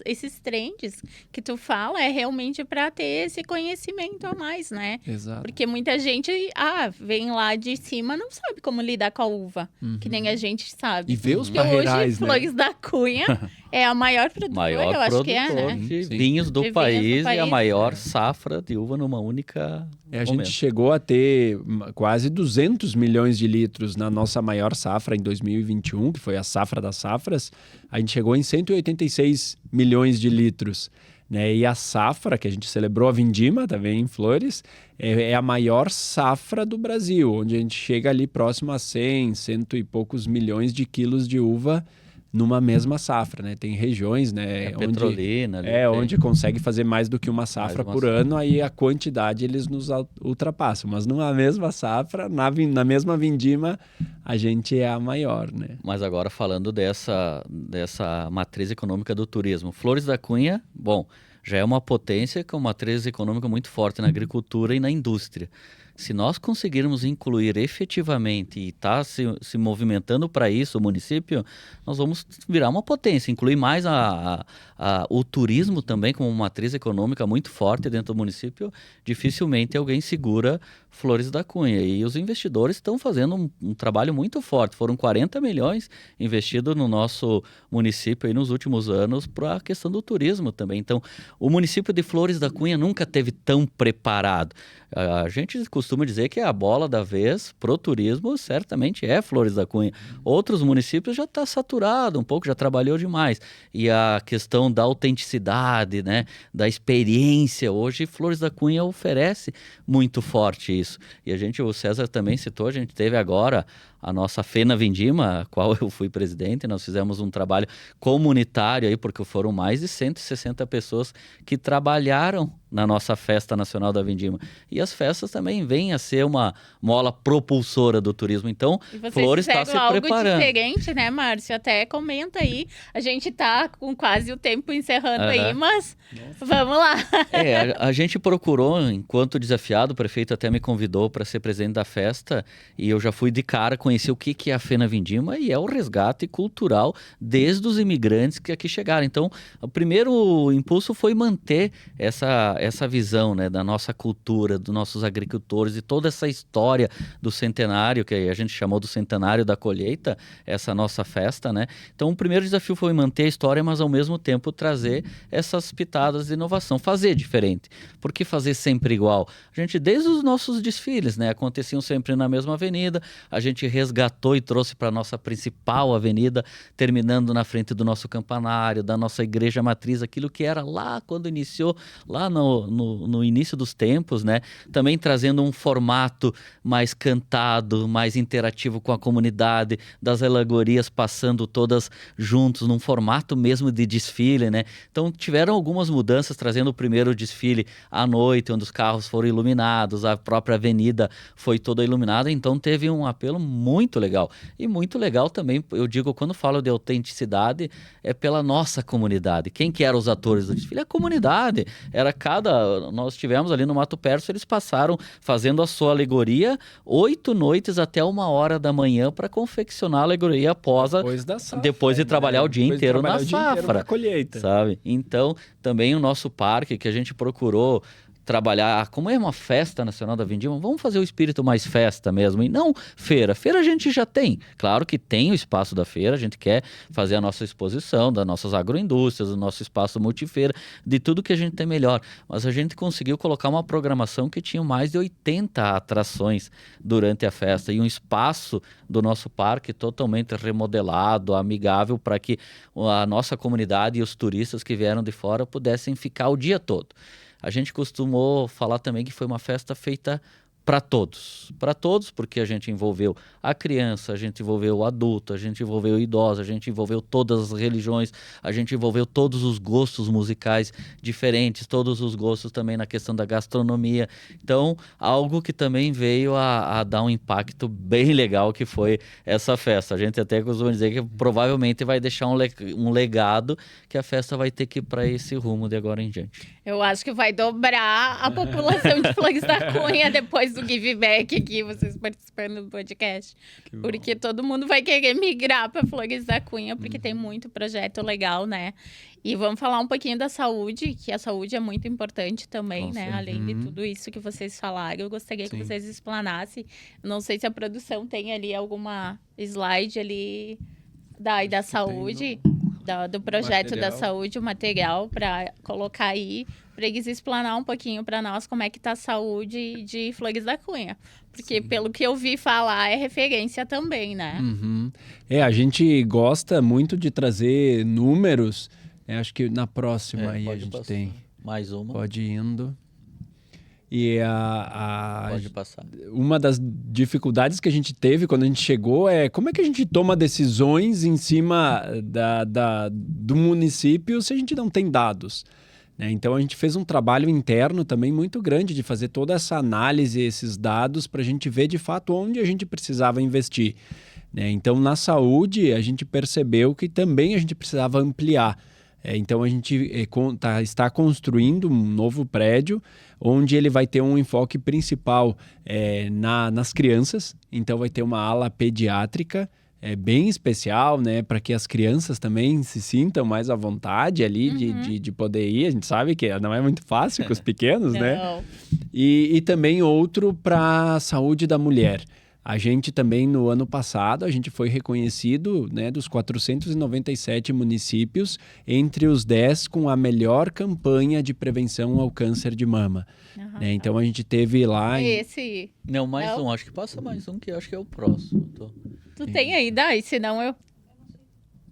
esses trends que tu fala é realmente para ter esse conhecimento a mais, né? Exato. Porque muita gente vem lá de cima, não sabe como lidar com a uva, que nem a gente sabe. E vê os Porque parreirais, hoje, né? Flores da Cunha é a maior produtora, eu acho que é, né? de Sim. vinhos do De vinhos do país e a país, maior safra de uva numa única A gente momento. chegou a ter quase 200 milhões de litros na nossa maior safra em 2021, que foi a safra das safras. A gente chegou em 186 milhões de litros, né? E a safra, que a gente celebrou a vindima também em Flores, é a maior safra do Brasil, onde a gente chega ali próximo a 100, cento e poucos milhões de quilos de uva numa mesma safra, né? Tem regiões, né, Petrolina, onde consegue fazer mais do que uma safra por ano, aí a quantidade eles nos ultrapassam. Mas numa mesma safra, na mesma vindima, a gente é a maior, né? Mas agora falando dessa matriz econômica do turismo, Flores da Cunha, bom, já é uma potência com uma matriz econômica muito forte na agricultura e na indústria. Se nós conseguirmos incluir efetivamente e estar se movimentando para isso o município, nós vamos virar uma potência, incluir mais o turismo também como uma matriz econômica muito forte dentro do município, dificilmente alguém segura Flores da Cunha. E os investidores estão fazendo um trabalho muito forte. Foram 40 milhões investidos no nosso município aí nos últimos anos para a questão do turismo também. Então, o município de Flores da Cunha nunca teve tão preparado. A gente costuma dizer que a bola da vez pro turismo certamente é Flores da Cunha. Outros municípios já está saturado um pouco, já trabalhou demais. E a questão da autenticidade, né, da experiência, hoje Flores da Cunha oferece muito forte isso. E o César também citou, a gente teve agora a nossa Fena Vindima, a qual eu fui presidente, nós fizemos um trabalho comunitário aí, porque foram mais de 160 pessoas que trabalharam na nossa Festa Nacional da Vindima. E as festas também vêm a ser uma mola propulsora do turismo. Então, Flores está se preparando. Algo diferente, né, Márcio? Até comenta aí. A gente tá com quase o tempo encerrando aí, mas vamos lá. A gente procurou, enquanto desafiado, o prefeito até me convidou para ser presidente da festa, e eu já fui de cara conhecer o que é a Fena Vindima, e é o resgate cultural desde os imigrantes que aqui chegaram. Então, o primeiro impulso foi manter essa visão, né, da nossa cultura, dos nossos agricultores e toda essa história do centenário, que a gente chamou do centenário da colheita, essa nossa festa, né? Então, o primeiro desafio foi manter a história, mas ao mesmo tempo trazer essas pitadas de inovação, fazer diferente. Por que fazer sempre igual? A gente, desde os nossos desfiles, né, aconteciam sempre na mesma avenida, a gente resgatou e trouxe para a nossa principal avenida, terminando na frente do nosso campanário, da nossa igreja matriz, aquilo que era lá quando iniciou, lá no início dos tempos, né? Também trazendo um formato mais cantado, mais interativo com a comunidade, das alegorias passando todas juntos, num formato mesmo de desfile, né? Então tiveram algumas mudanças, trazendo o primeiro desfile à noite, onde os carros foram iluminados, a própria avenida foi toda iluminada, então teve um apelo muito legal. E muito legal também, eu digo, quando falo de autenticidade, é pela nossa comunidade. Quem que eram os atores do desfile? A comunidade. Nós tivemos ali no Mato Perso, eles passaram fazendo a sua alegoria 8 noites até 1h da manhã para confeccionar a alegoria depois de trabalhar o dia inteiro na safra, colheita, sabe? Então, também o nosso parque, que a gente procurou trabalhar, como é uma festa nacional da Vindima, vamos fazer o espírito mais festa mesmo, e não feira. Feira a gente já tem. Claro que tem o espaço da feira, a gente quer fazer a nossa exposição das nossas agroindústrias, do nosso espaço multifeira, de tudo que a gente tem melhor. Mas a gente conseguiu colocar uma programação que tinha mais de 80 atrações durante a festa, e um espaço do nosso parque totalmente remodelado, amigável, para que a nossa comunidade e os turistas que vieram de fora pudessem ficar o dia todo. A gente costumou falar também que foi uma festa feita para todos, porque a gente envolveu a criança, a gente envolveu o adulto, a gente envolveu o idoso, a gente envolveu todas as religiões, a gente envolveu todos os gostos musicais diferentes, todos os gostos também na questão da gastronomia. Então, algo que também veio a dar um impacto bem legal, que foi essa festa. A gente até costuma dizer que provavelmente vai deixar um legado, que a festa vai ter que ir para esse rumo de agora em diante. Eu acho que vai dobrar a população de Flores da Cunha depois do give back aqui, vocês participando do podcast. Porque todo mundo vai querer migrar para Flores da Cunha, porque tem muito projeto legal, né? E vamos falar um pouquinho da saúde, que a saúde é muito importante também, né? Além de tudo isso que vocês falaram, eu gostaria que vocês explanassem. Não sei se a produção tem ali alguma slide ali da saúde, do projeto da saúde, o material para colocar aí, para eles explanar um pouquinho para nós como é que tá a saúde de Flores da Cunha. Porque pelo que eu vi falar, é referência também, né? A gente gosta muito de trazer números Acho que na próxima aí a pode gente passar. tem. Mais uma. Pode ir indo. E Pode passar. uma das dificuldades que a gente teve quando a gente chegou é como é que a gente toma decisões em cima do município se a gente não tem dados, né? Então a gente fez um trabalho interno também muito grande de fazer toda essa análise, esses dados, para a gente ver de fato onde a gente precisava investir, né? Então na saúde a gente percebeu que também a gente precisava ampliar. Então a gente está construindo um novo prédio onde ele vai ter um enfoque principal nas crianças. Então vai ter uma ala pediátrica bem especial, né, para que as crianças também se sintam mais à vontade ali de poder ir. A gente sabe que não é muito fácil com os pequenos, né? E também outro para a saúde da mulher. A gente também, no ano passado, a gente foi reconhecido, né, dos 497 municípios, entre os 10 com a melhor campanha de prevenção ao câncer de mama. Né? Então, a gente teve lá... Esse... Não, mais um. Acho que passa mais um, que acho que é o próximo. Tu tem aí, Dai? Senão eu...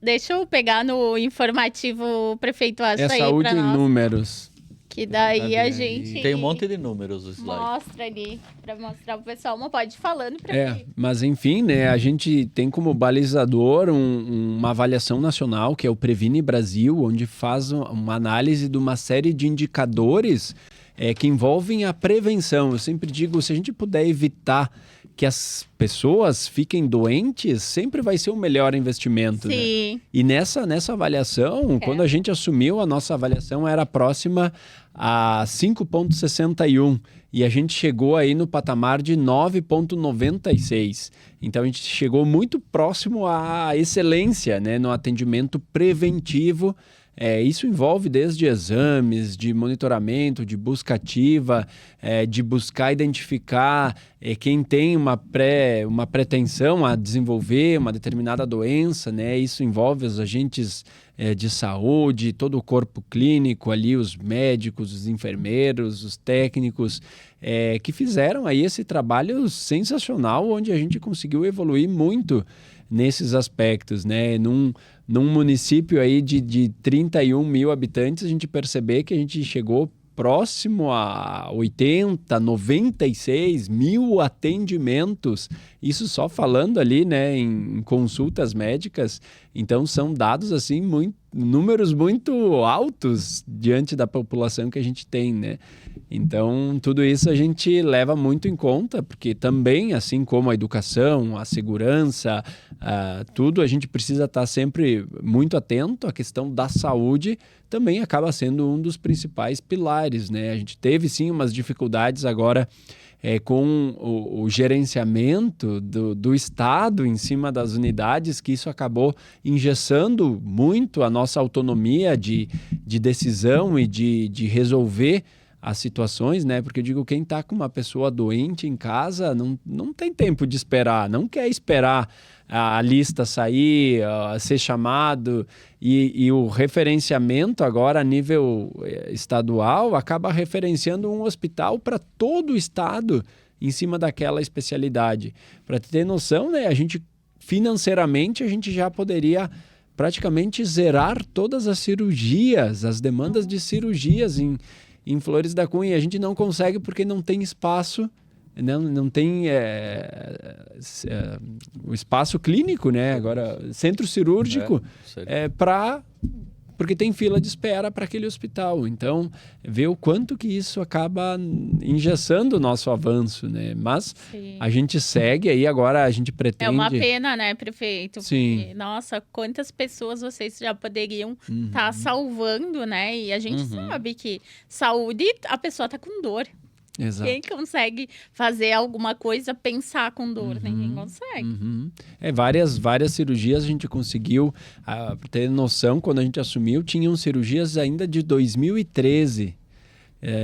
Deixa eu pegar no informativo prefeito aí pra nós. Saúde em números. Que daí a gente... Tem um monte de números o slide. Mostra ali, para mostrar pro pessoal. Mas pode ir falando para mim. Mas enfim, né, a gente tem como balizador uma avaliação nacional, que é o Previne Brasil, onde faz uma análise de uma série de indicadores que envolvem a prevenção. Eu sempre digo, se a gente puder evitar que as pessoas fiquem doentes, sempre vai ser o melhor investimento. Sim. Né? E nessa avaliação, quando a gente assumiu, a nossa avaliação era próxima a 5,61 e a gente chegou aí no patamar de 9,96. Então a gente chegou muito próximo à excelência, né, no atendimento preventivo. Isso envolve desde exames, de monitoramento, de busca ativa, de buscar identificar quem tem uma pretensão a desenvolver uma determinada doença, né? Isso envolve os agentes de saúde, todo o corpo clínico ali, os médicos, os enfermeiros, os técnicos, que fizeram aí esse trabalho sensacional, onde a gente conseguiu evoluir muito nesses aspectos, né? Num município aí de 31 mil habitantes, a gente perceber que a gente chegou próximo a 80, 96 mil atendimentos, isso só falando ali, né, em consultas médicas. Então são dados assim, números muito altos diante da população que a gente tem, né? Então tudo isso a gente leva muito em conta, porque também, assim como a educação, a segurança, tudo, a gente precisa estar sempre muito atento. A questão da saúde também acaba sendo um dos principais pilares, né? A gente teve sim umas dificuldades agora com o gerenciamento do Estado em cima das unidades, que isso acabou engessando muito a nossa autonomia de decisão e de resolver as situações, né? Porque eu digo, quem está com uma pessoa doente em casa não tem tempo de esperar, não quer esperar a lista sair, ser chamado, e o referenciamento agora a nível estadual acaba referenciando um hospital para todo o estado em cima daquela especialidade. Para ter noção, né, financeiramente a gente já poderia praticamente zerar todas as cirurgias, as demandas de cirurgias em Flores da Cunha. A gente não consegue porque não tem espaço, não tem o espaço clínico, né? Agora, centro cirúrgico, porque tem fila de espera para aquele hospital. Então, vê o quanto que isso acaba engessando o nosso avanço, né? Mas sim, a gente segue aí, agora a gente pretende... É uma pena, né, prefeito? Sim. Porque, nossa, quantas pessoas vocês já poderiam estar salvando, né? E a gente sabe que saúde, a pessoa tá com dor. Exato. Quem consegue fazer alguma coisa, pensar com dor? Ninguém consegue. Várias cirurgias a gente conseguiu. Para ter noção, quando a gente assumiu, tinham cirurgias ainda de 2013.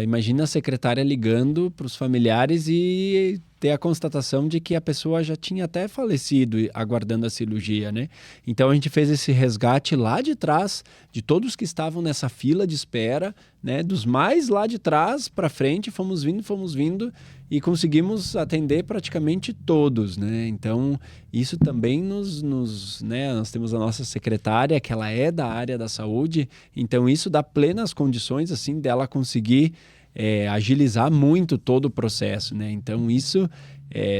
Imagina a secretária ligando para os familiares e ter a constatação de que a pessoa já tinha até falecido aguardando a cirurgia, né? Então a gente fez esse resgate lá de trás, de todos que estavam nessa fila de espera, né? Dos mais lá de trás para frente, fomos vindo e conseguimos atender praticamente todos, né? Então isso também né? Nós temos a nossa secretária, que ela é da área da saúde, então isso dá plenas condições, assim, dela conseguir agilizar muito todo o processo, né? Então isso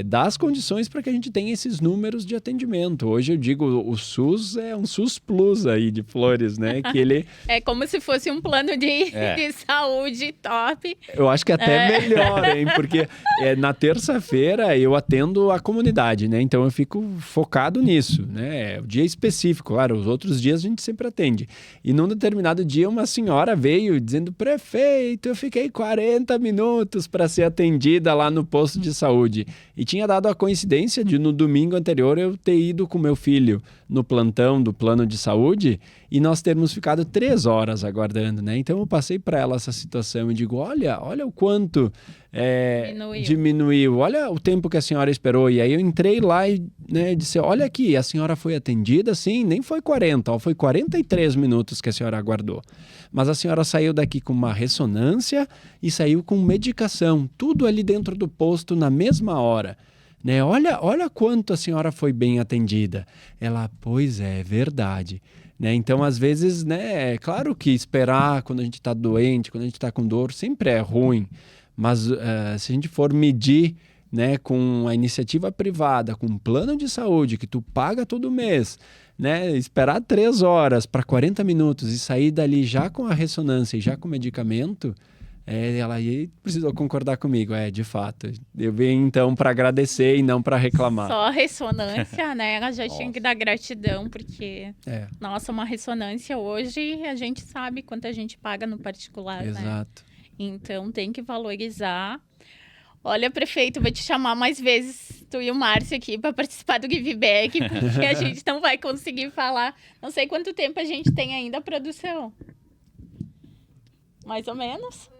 dá as condições para que a gente tenha esses números de atendimento. Hoje eu digo, o SUS é um SUS Plus aí de Flores, né? Que ele... É como se fosse um plano de saúde top. Eu acho que até melhor, hein? Porque na terça-feira eu atendo a comunidade, né? Então eu fico focado nisso, né? O dia específico, claro, os outros dias a gente sempre atende. E num determinado dia uma senhora veio dizendo: prefeito, eu fiquei 40 minutos para ser atendida lá no posto de saúde. E tinha dado a coincidência de no domingo anterior eu ter ido com meu filho no plantão do plano de saúde e nós termos ficado 3 horas aguardando, né? Então eu passei para ela essa situação e digo: olha o quanto diminuiu, olha o tempo que a senhora esperou. E aí eu entrei lá e, né, disse: olha aqui, a senhora foi atendida, sim, nem foi 40, foi 43 minutos que a senhora aguardou. Mas a senhora saiu daqui com uma ressonância e saiu com medicação, tudo ali dentro do posto na mesma hora. Né? Olha quanto a senhora foi bem atendida. Ela: pois é verdade. Né? Então, às vezes, né, é claro que esperar quando a gente está doente, quando a gente está com dor, sempre é ruim. Mas se a gente for medir, né, com a iniciativa privada, com um plano de saúde que tu paga todo mês, né, esperar 3 horas para 40 minutos e sair dali já com a ressonância e já com o medicamento, ela aí precisou concordar comigo, de fato. Eu vim então para agradecer e não para reclamar. Só a ressonância, né? Ela já tinha que dar gratidão, porque, nossa, uma ressonância hoje a gente sabe quanto a gente paga no particular, Exato. Né? Então tem que valorizar. Olha, prefeito, vou te chamar mais vezes, tu e o Márcio aqui, para participar do Giveback, porque a gente não vai conseguir falar. Não sei quanto tempo a gente tem ainda a produção. Mais ou menos?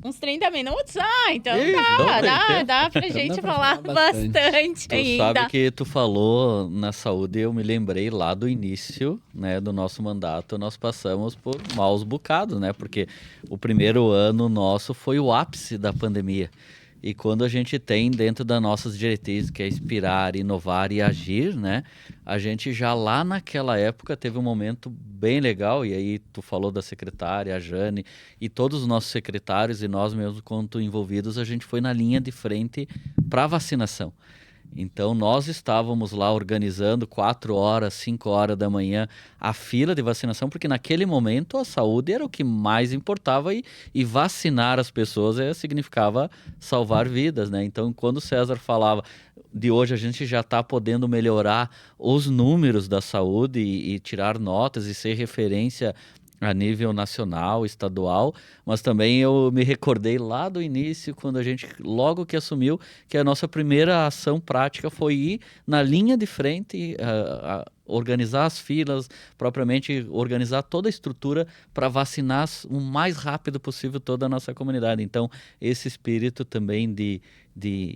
Uns 30 minutos? Então dá pra gente falar bastante ainda. Tu sabe que tu falou na saúde, eu me lembrei lá do início, né, do nosso mandato, nós passamos por maus bocados, né, porque o primeiro ano nosso foi o ápice da pandemia. E quando a gente tem dentro das nossas diretrizes, que é inspirar, inovar e agir, né? A gente já lá naquela época teve um momento bem legal, e aí tu falou da secretária, a Jane, e todos os nossos secretários e nós mesmos, quanto envolvidos, a gente foi na linha de frente para a vacinação. Então, nós estávamos lá organizando 4 horas, 5 horas da manhã a fila de vacinação, porque naquele momento a saúde era o que mais importava e vacinar as pessoas significava salvar vidas, né? Então, quando o César falava de hoje a gente já está podendo melhorar os números da saúde e tirar notas e ser referência a nível nacional, estadual, mas também eu me recordei lá do início, quando a gente, logo que assumiu, que a nossa primeira ação prática foi ir na linha de frente, organizar as filas, propriamente organizar toda a estrutura para vacinar o mais rápido possível toda a nossa comunidade. Então, esse espírito também de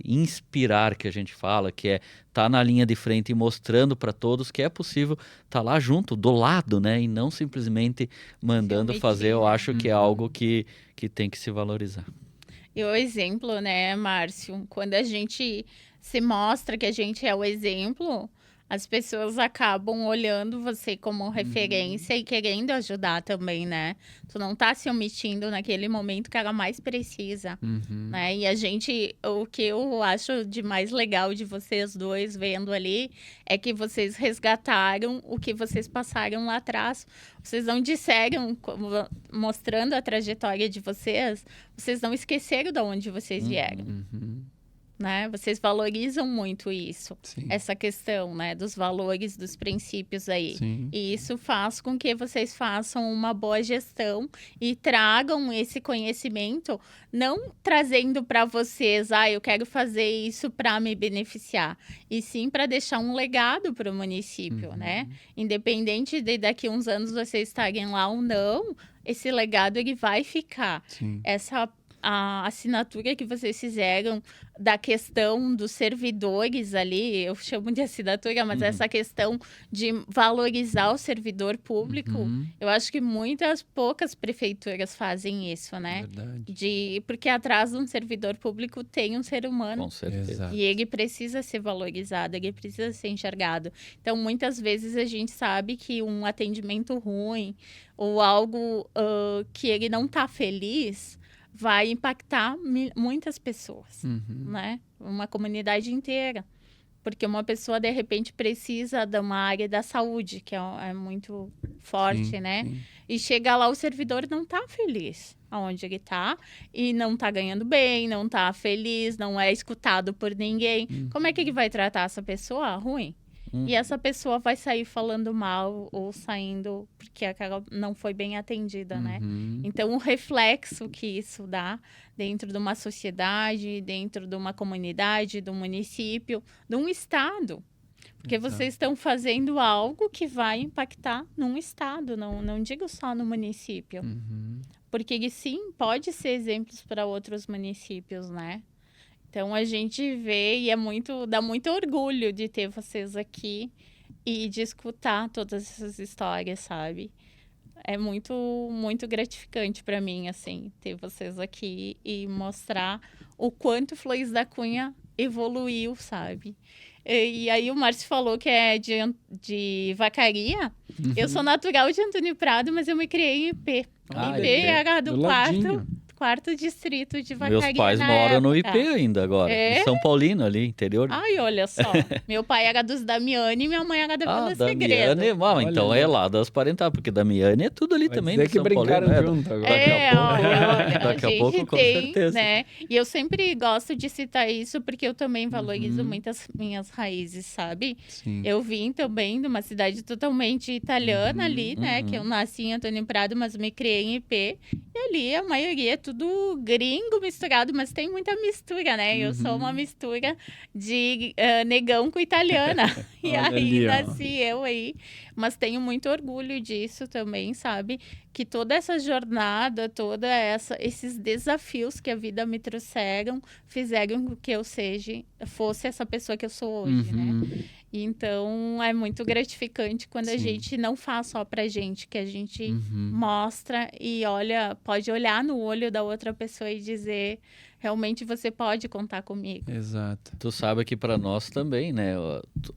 inspirar, que a gente fala, que é estar na linha de frente e mostrando para todos que é possível estar lá junto, do lado, né? E não simplesmente mandando fazer, eu acho que é algo que tem que se valorizar. E o exemplo, né, Márcio? Quando a gente se mostra que a gente é o exemplo, as pessoas acabam olhando você como referência e querendo ajudar também, né? Tu não tá se omitindo naquele momento que ela mais precisa, né? E o que eu acho de mais legal de vocês dois vendo ali é que vocês resgataram o que vocês passaram lá atrás. Vocês não disseram, mostrando a trajetória de vocês não esqueceram de onde vocês vieram. Né? Vocês valorizam muito isso, essa questão, né, dos valores, dos princípios aí. Sim. E isso faz com que vocês façam uma boa gestão e tragam esse conhecimento, não trazendo para vocês, eu quero fazer isso para me beneficiar, e sim para deixar um legado para o município, né? Independente de daqui uns anos vocês estarem lá ou não, esse legado ele vai ficar. Sim. Essa a assinatura que vocês fizeram da questão dos servidores ali, eu chamo de assinatura, mas essa questão de valorizar o servidor público, eu acho que poucas prefeituras fazem isso, né? Verdade. Porque atrás de um servidor público tem um ser humano. Com certeza. Exato. E ele precisa ser valorizado, ele precisa ser enxergado. Então, muitas vezes a gente sabe que um atendimento ruim ou algo que ele não está feliz vai impactar muitas pessoas, né? Uma comunidade inteira. Porque uma pessoa, de repente, precisa de uma área da saúde, que é muito forte, Sim, né? sim. E chega lá, o servidor não está feliz aonde ele está e não está ganhando bem, não está feliz, não é escutado por ninguém. Como é que ele vai tratar essa pessoa? Ruim. E essa pessoa vai sair falando mal ou saindo porque aquela não foi bem atendida, né? Então, o reflexo que isso dá dentro de uma sociedade, dentro de uma comunidade, de um município, de um estado. Porque vocês estão fazendo algo que vai impactar num estado, não digo só no município. Porque ele, sim, pode ser exemplos para outros municípios, né? Então, a gente vê e dá muito orgulho de ter vocês aqui e de escutar todas essas histórias, sabe? É muito, muito gratificante para mim, assim, ter vocês aqui e mostrar o quanto Flores da Cunha evoluiu, sabe? E aí o Márcio falou que é de Vacaria. Eu sou natural de Antônio Prado, mas eu me criei em IP. IP era do quarto distrito de Vacaria. Meus pais na moram no época. IP ainda agora. É? Em São Paulino ali, interior. Ai, olha só. Meu pai era dos Damiani e minha mãe era da Vila Segredo. Damiani, então Olha, é lá das parentais, porque Damiani é tudo ali Vai também dizer de que São Paulino. brincaram junto agora. Daqui a pouco, com tem, certeza. né? E eu sempre gosto de citar isso porque eu também valorizo muitas minhas raízes, sabe? Sim. Eu vim também de uma cidade totalmente italiana ali, né? Que eu nasci em Antônio Prado, mas me criei em IP. E ali a maioria é tudo gringo misturado, mas tem muita mistura, né? Eu sou uma mistura de negão com italiana. E Olha aí ali, ó. nasci eu aí. Mas tenho muito orgulho disso também, sabe? Que toda essa jornada, esses desafios que a vida me trouxeram, fizeram com que eu fosse essa pessoa que eu sou hoje, né? Então, é muito gratificante quando a gente não faz só pra gente, que a gente mostra e pode olhar no olho da outra pessoa e dizer, realmente você pode contar comigo. Exato. Tu sabe que para nós também, né?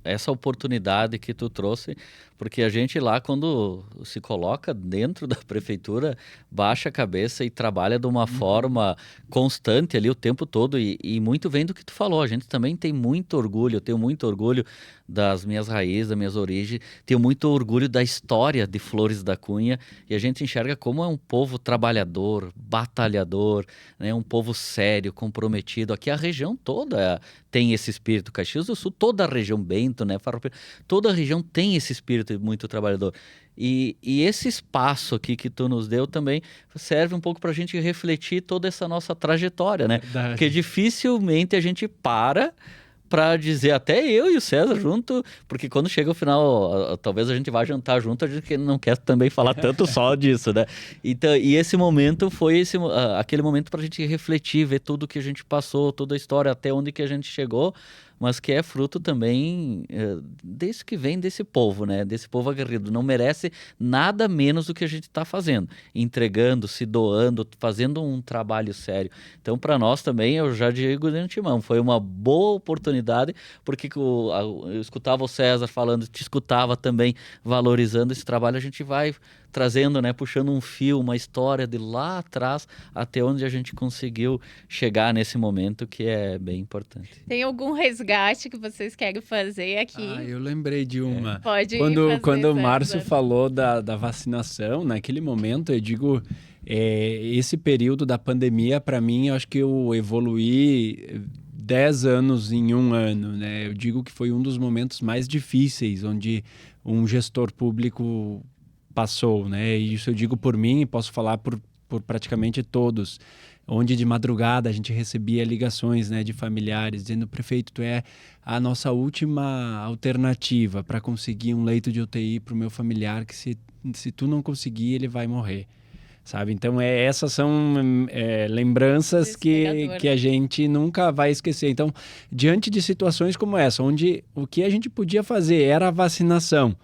Essa oportunidade que tu trouxe, porque a gente lá, quando se coloca dentro da prefeitura, baixa a cabeça e trabalha de uma forma constante ali o tempo todo e muito vem do que tu falou. A gente também tem muito orgulho, eu tenho muito orgulho das minhas raízes, das minhas origens, tenho muito orgulho da história de Flores da Cunha e a gente enxerga como é um povo trabalhador, batalhador, né? Um povo sério, comprometido. Aqui a região toda tem esse espírito. Caxias do Sul, toda a região, Bento, né? Farroupilha, toda a região tem esse espírito muito trabalhador. E esse espaço aqui que tu nos deu também serve um pouco para a gente refletir toda essa nossa trajetória, né? Verdade. Porque dificilmente a gente para dizer, até eu e o César junto, porque quando chega o final, talvez a gente vá jantar junto, a gente não quer também falar tanto só disso, né? Então, e esse momento foi aquele momento para a gente refletir, ver tudo que a gente passou, toda a história, até onde que a gente chegou, mas que é fruto também desse que vem desse povo, né? Desse povo aguerrido. Não merece nada menos do que a gente está fazendo, entregando, se doando, fazendo um trabalho sério. Então, para nós também, eu já digo de antemão, foi uma boa oportunidade, porque eu escutava o César falando, te escutava também valorizando esse trabalho, a gente vai trazendo, né, puxando um fio, uma história de lá atrás até onde a gente conseguiu chegar nesse momento que é bem importante. Tem algum resgate que vocês querem fazer aqui? Eu lembrei de uma. Pode Quando o Márcio falou da vacinação, naquele momento, eu digo, esse período da pandemia, para mim, eu acho que eu evoluí 10 anos em um ano, né? Eu digo que foi um dos momentos mais difíceis, onde um gestor público passou, né? E isso eu digo por mim e posso falar por praticamente todos, onde de madrugada a gente recebia ligações, né, de familiares dizendo: prefeito, tu é a nossa última alternativa para conseguir um leito de UTI para o meu familiar, que se tu não conseguir, ele vai morrer. sabe? Então, essas são lembranças que a gente nunca vai esquecer. Então, diante de situações como essa, onde o que a gente podia fazer era a vacinação,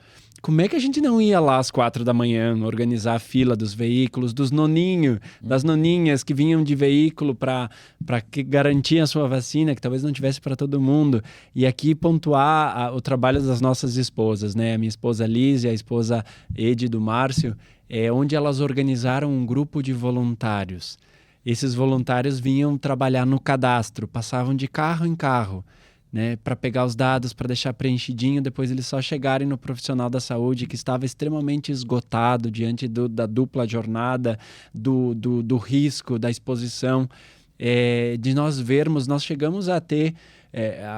como é que a gente não ia lá às 4 da manhã organizar a fila dos veículos, dos noninhos, das noninhas que vinham de veículo para garantir a sua vacina, que talvez não tivesse para todo mundo. E aqui pontuar o trabalho das nossas esposas, né? A minha esposa Liz e a esposa Edi do Márcio, onde elas organizaram um grupo de voluntários. Esses voluntários vinham trabalhar no cadastro, passavam de carro em carro, né, para pegar os dados, para deixar preenchidinho, depois eles só chegarem no profissional da saúde que estava extremamente esgotado diante da dupla jornada, do risco, da exposição, de nós vermos, nós chegamos a ter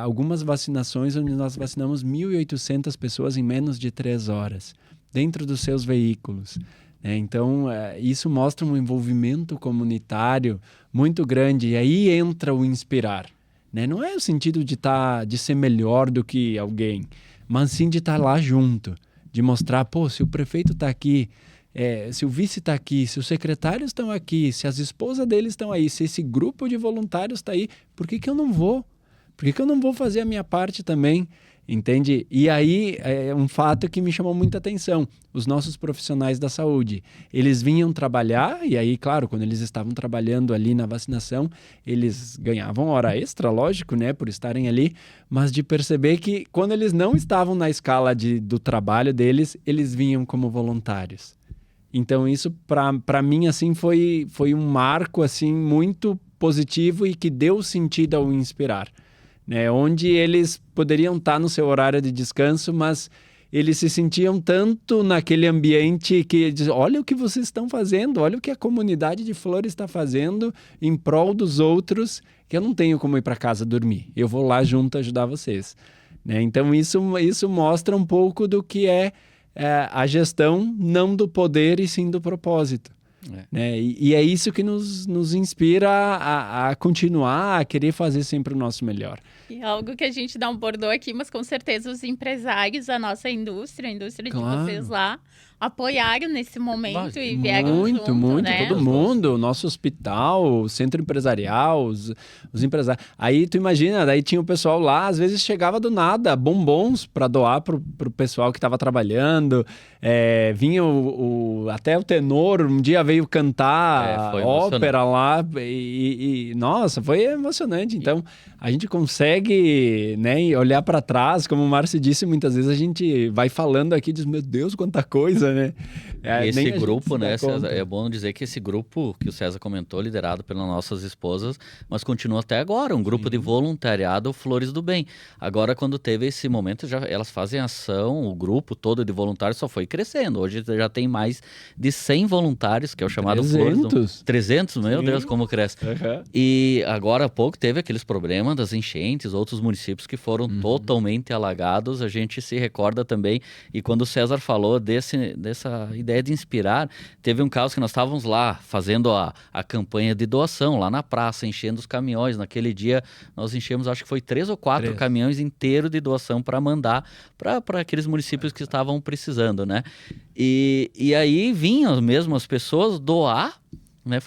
algumas vacinações onde nós vacinamos 1.800 pessoas em menos de 3 horas, dentro dos seus veículos. Então, isso mostra um envolvimento comunitário muito grande, e aí entra o inspirar. Não é o sentido de ser melhor do que alguém, mas sim de estar lá junto, de mostrar, se o prefeito está aqui, se o vice está aqui, se os secretários estão aqui, se as esposas deles estão aí, se esse grupo de voluntários está aí, por que eu não vou? Por que eu não vou fazer a minha parte também? Entende? E aí é um fato que me chamou muita atenção. Os nossos profissionais da saúde, eles vinham trabalhar, e aí, claro, quando eles estavam trabalhando ali na vacinação, eles ganhavam hora extra, lógico, né, por estarem ali, mas de perceber que quando eles não estavam na escala do trabalho deles, eles vinham como voluntários. Então isso, para mim, assim, foi um marco assim, muito positivo e que deu sentido ao inspirar. Onde eles poderiam estar no seu horário de descanso, mas eles se sentiam tanto naquele ambiente que dizem, olha o que vocês estão fazendo, olha o que a comunidade de Flores está fazendo em prol dos outros, que eu não tenho como ir para casa dormir, eu vou lá junto ajudar vocês. Então isso mostra um pouco do que é a gestão, não do poder e sim do propósito. E é isso que nos inspira a continuar, a querer fazer sempre o nosso melhor. E é algo que a gente não abordou aqui, mas com certeza os empresários, a nossa indústria, a indústria de vocês lá, apoiaram nesse momento e vieram junto, muito, né? todo mundo, o nosso hospital, o centro empresarial, os empresários. Aí tu imagina, daí tinha o pessoal lá, às vezes chegava do nada, bombons para doar pro pessoal que estava trabalhando, vinha até o tenor, um dia veio cantar ópera lá, e nossa, foi emocionante. Então, a gente consegue, né, olhar para trás, como o Márcio disse, muitas vezes a gente vai falando aqui e diz, meu Deus, quanta coisa, né? Esse grupo, né, César, é bom dizer que esse grupo que o César comentou, liderado pelas nossas esposas, mas continua até agora, um grupo de voluntariado Flores do Bem. Agora, quando teve esse momento, elas fazem ação, o grupo todo de voluntários só foi crescendo. Hoje já tem mais de 100 voluntários, que é o chamado 300. 300, meu Deus, como cresce. Uhum. E agora há pouco teve aqueles problemas das enchentes, outros municípios que foram totalmente alagados, a gente se recorda também. E quando o César falou dessa ideia de inspirar, teve um caso que nós estávamos lá fazendo a campanha de doação, lá na praça, enchendo os caminhões. Naquele dia nós enchemos, acho que foi 3 ou 4 caminhões inteiros de doação para mandar para aqueles municípios que estavam precisando, né? E aí vinham mesmo as pessoas doar, né,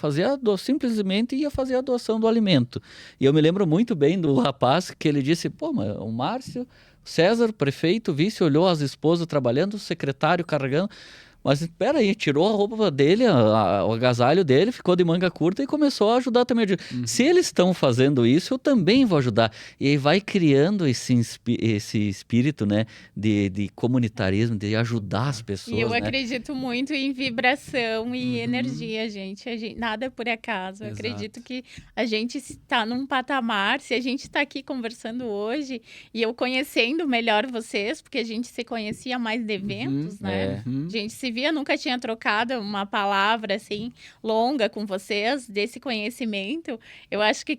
simplesmente ia fazer a doação do alimento. E eu me lembro muito bem do rapaz que ele disse, mas o Márcio, César, prefeito, vice, olhou as esposas trabalhando, o secretário carregando, mas espera aí, tirou a roupa dele, o agasalho dele, ficou de manga curta e começou a ajudar também. Se eles estão fazendo isso, eu também vou ajudar. E aí vai criando esse espírito, né, de comunitarismo, de ajudar as pessoas. E eu né? acredito muito em vibração e energia, gente. Nada é por acaso. Eu acredito que a gente está num patamar, se a gente está aqui conversando hoje, e eu conhecendo melhor vocês, porque a gente se conhecia mais de eventos, né? A gente se via, nunca tinha trocado uma palavra assim longa com vocês desse conhecimento. Eu acho que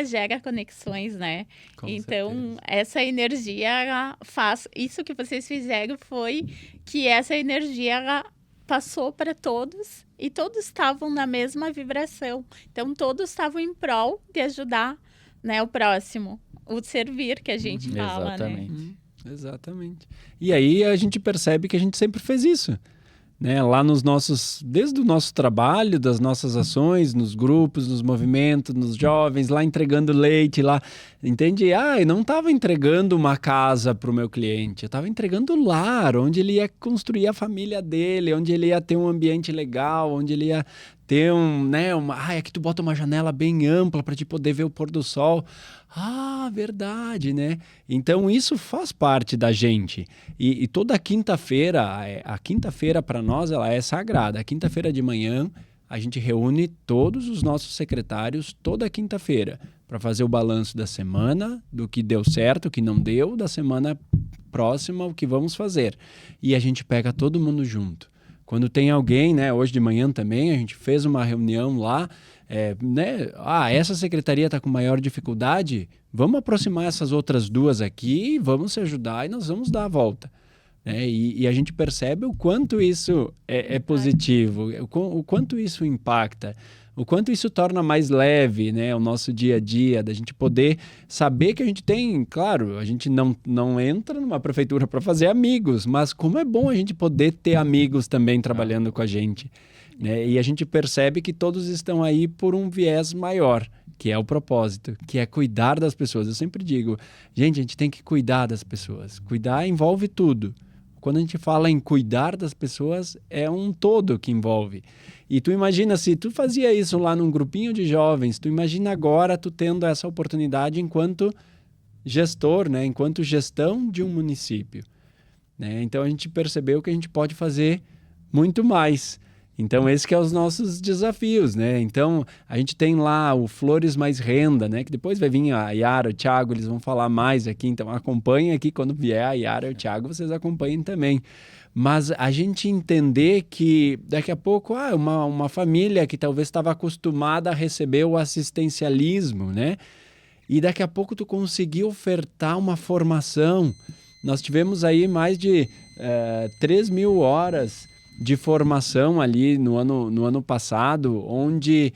gera conexões, né? Então, certeza. Essa energia faz isso que vocês fizeram foi que essa energia passou para todos e todos estavam na mesma vibração. Então, todos estavam em prol de ajudar, né, o próximo, o servir que a gente fala, exatamente. né? Exatamente. E aí a gente percebe que a gente sempre fez isso. né, lá desde o nosso trabalho, das nossas ações, nos grupos, nos movimentos, nos jovens, lá entregando leite, lá, entende? Eu não estava entregando uma casa para o meu cliente, eu estava entregando o lar, onde ele ia construir a família dele, onde ele ia ter um ambiente legal, onde ele ia ter aqui tu bota uma janela bem ampla para te poder ver o pôr do sol. Verdade, né? Então isso faz parte da gente. E toda quinta-feira, a quinta-feira para nós ela é sagrada. A quinta-feira de manhã a gente reúne todos os nossos secretários toda quinta-feira para fazer o balanço da semana, do que deu certo, o que não deu, da semana próxima, o que vamos fazer. E a gente pega todo mundo junto. Quando tem alguém, né, hoje de manhã também, a gente fez uma reunião lá, essa secretaria está com maior dificuldade, vamos aproximar essas outras duas aqui, vamos se ajudar e nós vamos dar a volta. E a gente percebe o quanto isso é positivo, o quanto isso impacta, o quanto isso torna mais leve, né, o nosso dia a dia, da gente poder saber que a gente tem, claro, a gente não entra numa prefeitura para fazer amigos, mas como é bom a gente poder ter amigos também trabalhando com a gente, né? E a gente percebe que todos estão aí por um viés maior, que é o propósito, que é cuidar das pessoas. Eu sempre digo, gente, a gente tem que cuidar das pessoas. Cuidar envolve tudo. Quando a gente fala em cuidar das pessoas, é um todo que envolve. E tu imagina, se tu fazia isso lá num grupinho de jovens, tu imagina agora tu tendo essa oportunidade enquanto gestor, né? Enquanto gestão de um município, né? Então a gente percebeu que a gente pode fazer muito mais. Então esse que é os nossos desafios, né? Então a gente tem lá o Flores Mais Renda, né? Que depois vai vir a Yara, o Thiago, eles vão falar mais aqui. Então acompanhem aqui quando vier a Yara e o Thiago, vocês acompanhem também. Mas a gente entender que daqui a pouco uma família que talvez estava acostumada a receber o assistencialismo, né? E daqui a pouco tu conseguir ofertar uma formação. Nós tivemos aí mais de 3.000 horas de formação ali no ano passado, onde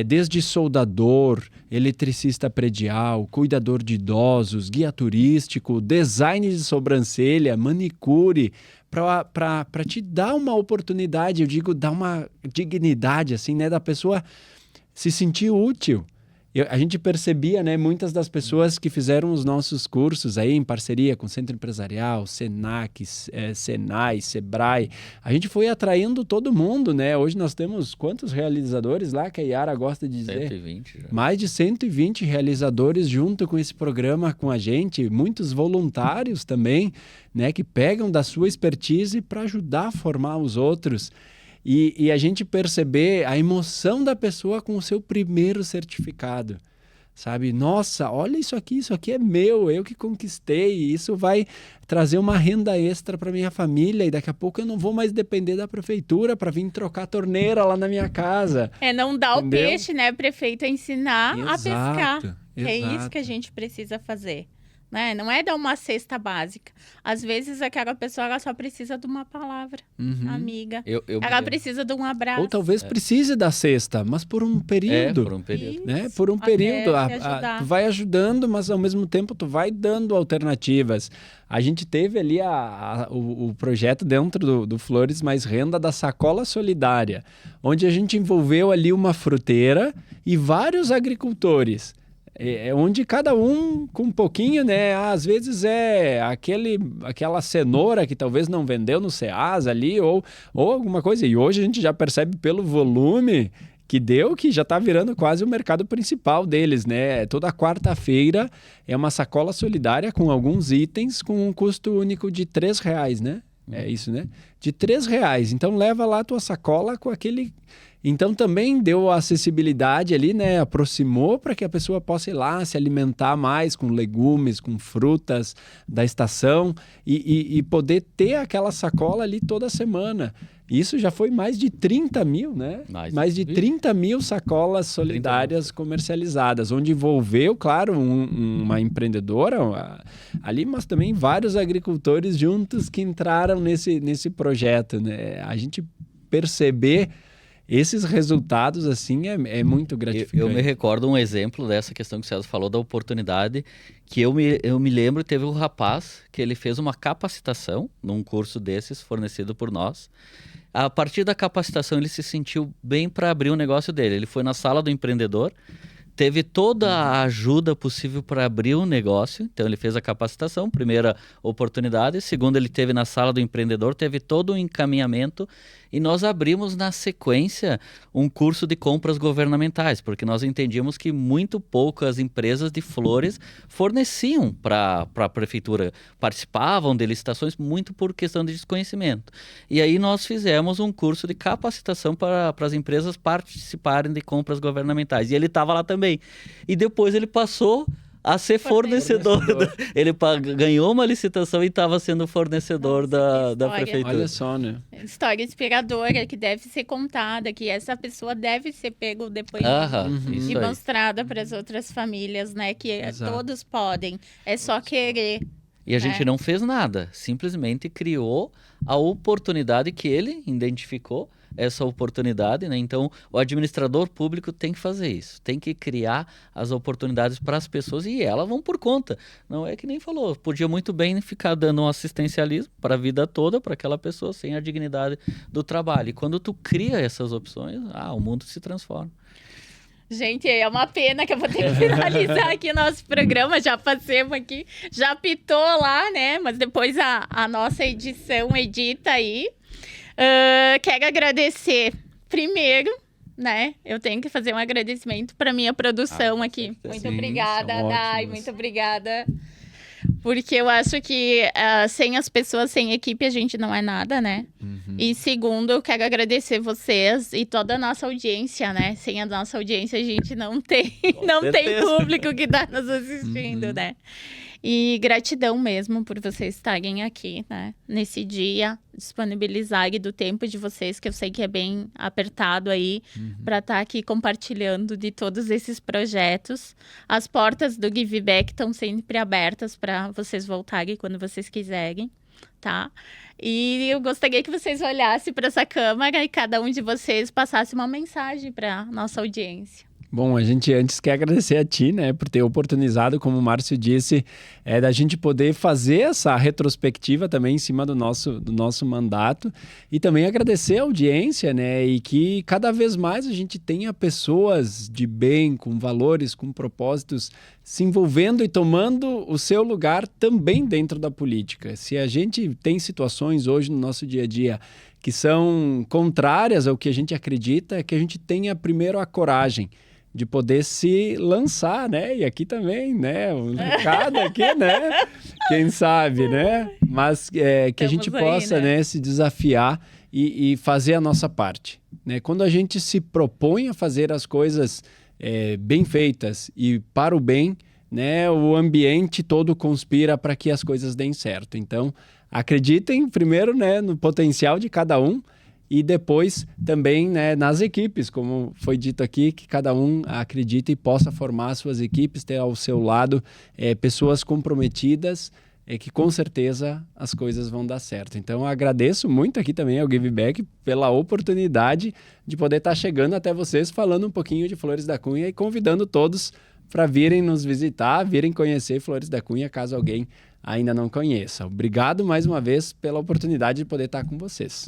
desde soldador, eletricista predial, cuidador de idosos, guia turístico, design de sobrancelha, manicure, para te dar uma oportunidade, eu digo, dar uma dignidade, assim, né, da pessoa se sentir útil. A gente percebia, né, muitas das pessoas que fizeram os nossos cursos aí em parceria com o Centro Empresarial, Senac, Senai, Sebrae, a gente foi atraindo todo mundo, né? Hoje nós temos quantos realizadores lá que a Yara gosta de dizer? 120 já. Mais de 120 realizadores junto com esse programa com a gente, muitos voluntários também, né, que pegam da sua expertise para ajudar a formar os outros. E a gente perceber a emoção da pessoa com o seu primeiro certificado, sabe? Nossa, olha isso aqui é meu, eu que conquistei, isso vai trazer uma renda extra para minha família e daqui a pouco eu não vou mais depender da prefeitura para vir trocar a torneira lá na minha casa. Não dá Entendeu? o peixe, né, prefeito, a ensinar a pescar. É isso Exato. que a gente precisa fazer. Né? Não é dar uma cesta básica. Às vezes aquela pessoa ela só precisa de uma palavra amiga. Ela precisa de um abraço. Ou talvez precise da cesta, mas por um período. Por um período. Né? Por um período. Tu vai ajudando, mas ao mesmo tempo tu vai dando alternativas. A gente teve ali o projeto dentro do Flores Mais Renda da Sacola Solidária, onde a gente envolveu ali uma fruteira e vários agricultores. Onde cada um com um pouquinho, né? Às vezes é aquela cenoura que talvez não vendeu no Ceasa ali ou alguma coisa. E hoje a gente já percebe pelo volume que deu, que já está virando quase o mercado principal deles, né? Toda quarta-feira é uma sacola solidária com alguns itens com um custo único de R$3, né? É isso, né? De R$3. Então leva lá a tua sacola com aquele... Então também deu acessibilidade ali, né? Aproximou para que a pessoa possa ir lá se alimentar mais com legumes, com frutas da estação e poder ter aquela sacola ali toda semana. Isso já foi mais de 30 mil, né? Mais de 30 mil sacolas solidárias comercializadas, onde envolveu, claro, uma empreendedora ali, mas também vários agricultores juntos que entraram nesse projeto, né? A gente perceber esses resultados, assim, é muito gratificante. Eu me recordo um exemplo dessa questão que o César falou, da oportunidade, que eu me lembro, teve um rapaz que ele fez uma capacitação num curso desses, fornecido por nós. A partir da capacitação, ele se sentiu bem para abrir o negócio dele. Ele foi na sala do empreendedor, teve toda a ajuda possível para abrir um negócio. Então, ele fez a capacitação, primeira oportunidade. Segunda, ele teve na sala do empreendedor, teve todo o encaminhamento. E nós abrimos, na sequência, um curso de compras governamentais, porque nós entendíamos que muito poucas empresas de flores forneciam para a prefeitura. Participavam de licitações muito por questão de desconhecimento. E aí nós fizemos um curso de capacitação para as empresas participarem de compras governamentais. E ele estava lá também. E depois ele passou a ser fornecedor. Ele ganhou uma licitação e estava sendo fornecedor da prefeitura. Olha só, né? História inspiradora que deve ser contada, que essa pessoa deve ser pego depois e mostrada para as outras famílias, né? Que todos podem, é só querer. E a gente não fez nada, simplesmente criou a oportunidade que ele identificou, essa oportunidade, né? Então, o administrador público tem que fazer isso, tem que criar as oportunidades para as pessoas e elas vão por conta. Não é que nem falou, podia muito bem ficar dando um assistencialismo para a vida toda para aquela pessoa sem a dignidade do trabalho. E quando tu cria essas opções, o mundo se transforma. Gente, é uma pena que eu vou ter que finalizar aqui o nosso programa, já passemos aqui, já pitou lá, né? Mas depois a nossa edição edita aí. Quero agradecer primeiro, né? Eu tenho que fazer um agradecimento para minha produção aqui. Muito obrigada, Dai, muito obrigada. Porque eu acho que sem as pessoas, sem equipe, a gente não é nada, né? E segundo, eu quero agradecer vocês e toda a nossa audiência, né? Sem a nossa audiência, a gente não tem público que está nos assistindo, né? E gratidão mesmo por vocês estarem aqui, né? Nesse dia, disponibilizarem do tempo de vocês, que eu sei que é bem apertado aí, para estar aqui compartilhando de todos esses projetos. As portas do Give Back estão sempre abertas para vocês voltarem quando vocês quiserem, tá? E eu gostaria que vocês olhassem para essa câmera e cada um de vocês passasse uma mensagem para nossa audiência. Bom, a gente antes quer agradecer a ti, né, por ter oportunizado, como o Márcio disse, da gente poder fazer essa retrospectiva também em cima do nosso mandato e também agradecer a audiência, né, e que cada vez mais a gente tenha pessoas de bem, com valores, com propósitos, se envolvendo e tomando o seu lugar também dentro da política. Se a gente tem situações hoje no nosso dia a dia que são contrárias ao que a gente acredita, é que a gente tenha primeiro a coragem de poder se lançar, né? E aqui também, né? Um recado aqui, né? Quem sabe, né? Mas que a gente possa, né, se desafiar e fazer a nossa parte, né? Quando a gente se propõe a fazer as coisas bem feitas e para o bem, né? O ambiente todo conspira para que as coisas deem certo. Então, acreditem primeiro, né, no potencial de cada um, e depois também, né, nas equipes, como foi dito aqui, que cada um acredite e possa formar suas equipes, ter ao seu lado pessoas comprometidas, que com certeza as coisas vão dar certo. Então, eu agradeço muito aqui também ao Give Back pela oportunidade de poder estar chegando até vocês, falando um pouquinho de Flores da Cunha e convidando todos para virem nos visitar, virem conhecer Flores da Cunha, caso alguém ainda não conheça. Obrigado mais uma vez pela oportunidade de poder estar com vocês.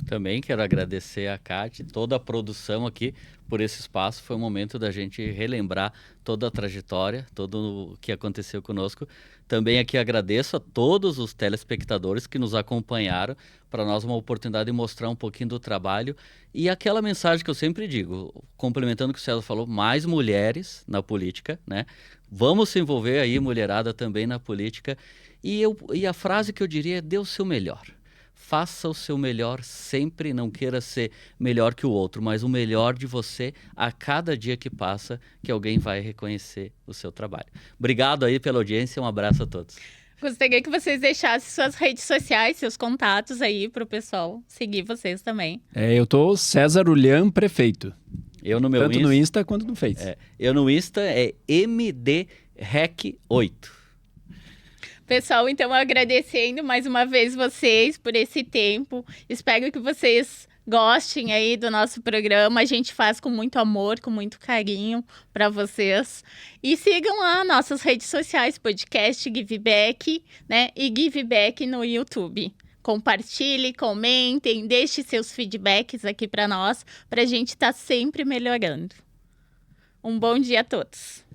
Também quero agradecer a Cátia, toda a produção aqui por esse espaço. Foi um momento da gente relembrar toda a trajetória, tudo o que aconteceu conosco. Também aqui agradeço a todos os telespectadores que nos acompanharam. Para nós uma oportunidade de mostrar um pouquinho do trabalho. E aquela mensagem que eu sempre digo, complementando o que o César falou, mais mulheres na política, né? Vamos se envolver aí, mulherada, também na política. E a frase que eu diria é: dê o seu melhor. Faça o seu melhor sempre, não queira ser melhor que o outro, mas o melhor de você a cada dia que passa, que alguém vai reconhecer o seu trabalho. Obrigado aí pela audiência, um abraço a todos. Gostaria que vocês deixassem suas redes sociais, seus contatos aí para o pessoal seguir vocês também. Eu tô César Ulhan Prefeito. Eu no meu Tanto no Insta quanto no Face. Eu no Insta é MDREC8. Pessoal, então agradecendo mais uma vez vocês por esse tempo. Espero que vocês Gostem aí do nosso programa. A gente faz com muito amor, com muito carinho para vocês. E sigam lá nossas redes sociais, podcast GiveBack, né? E GiveBack no YouTube. Compartilhe, comentem, deixe seus feedbacks aqui para nós, para a gente estar sempre melhorando. Um bom dia a todos.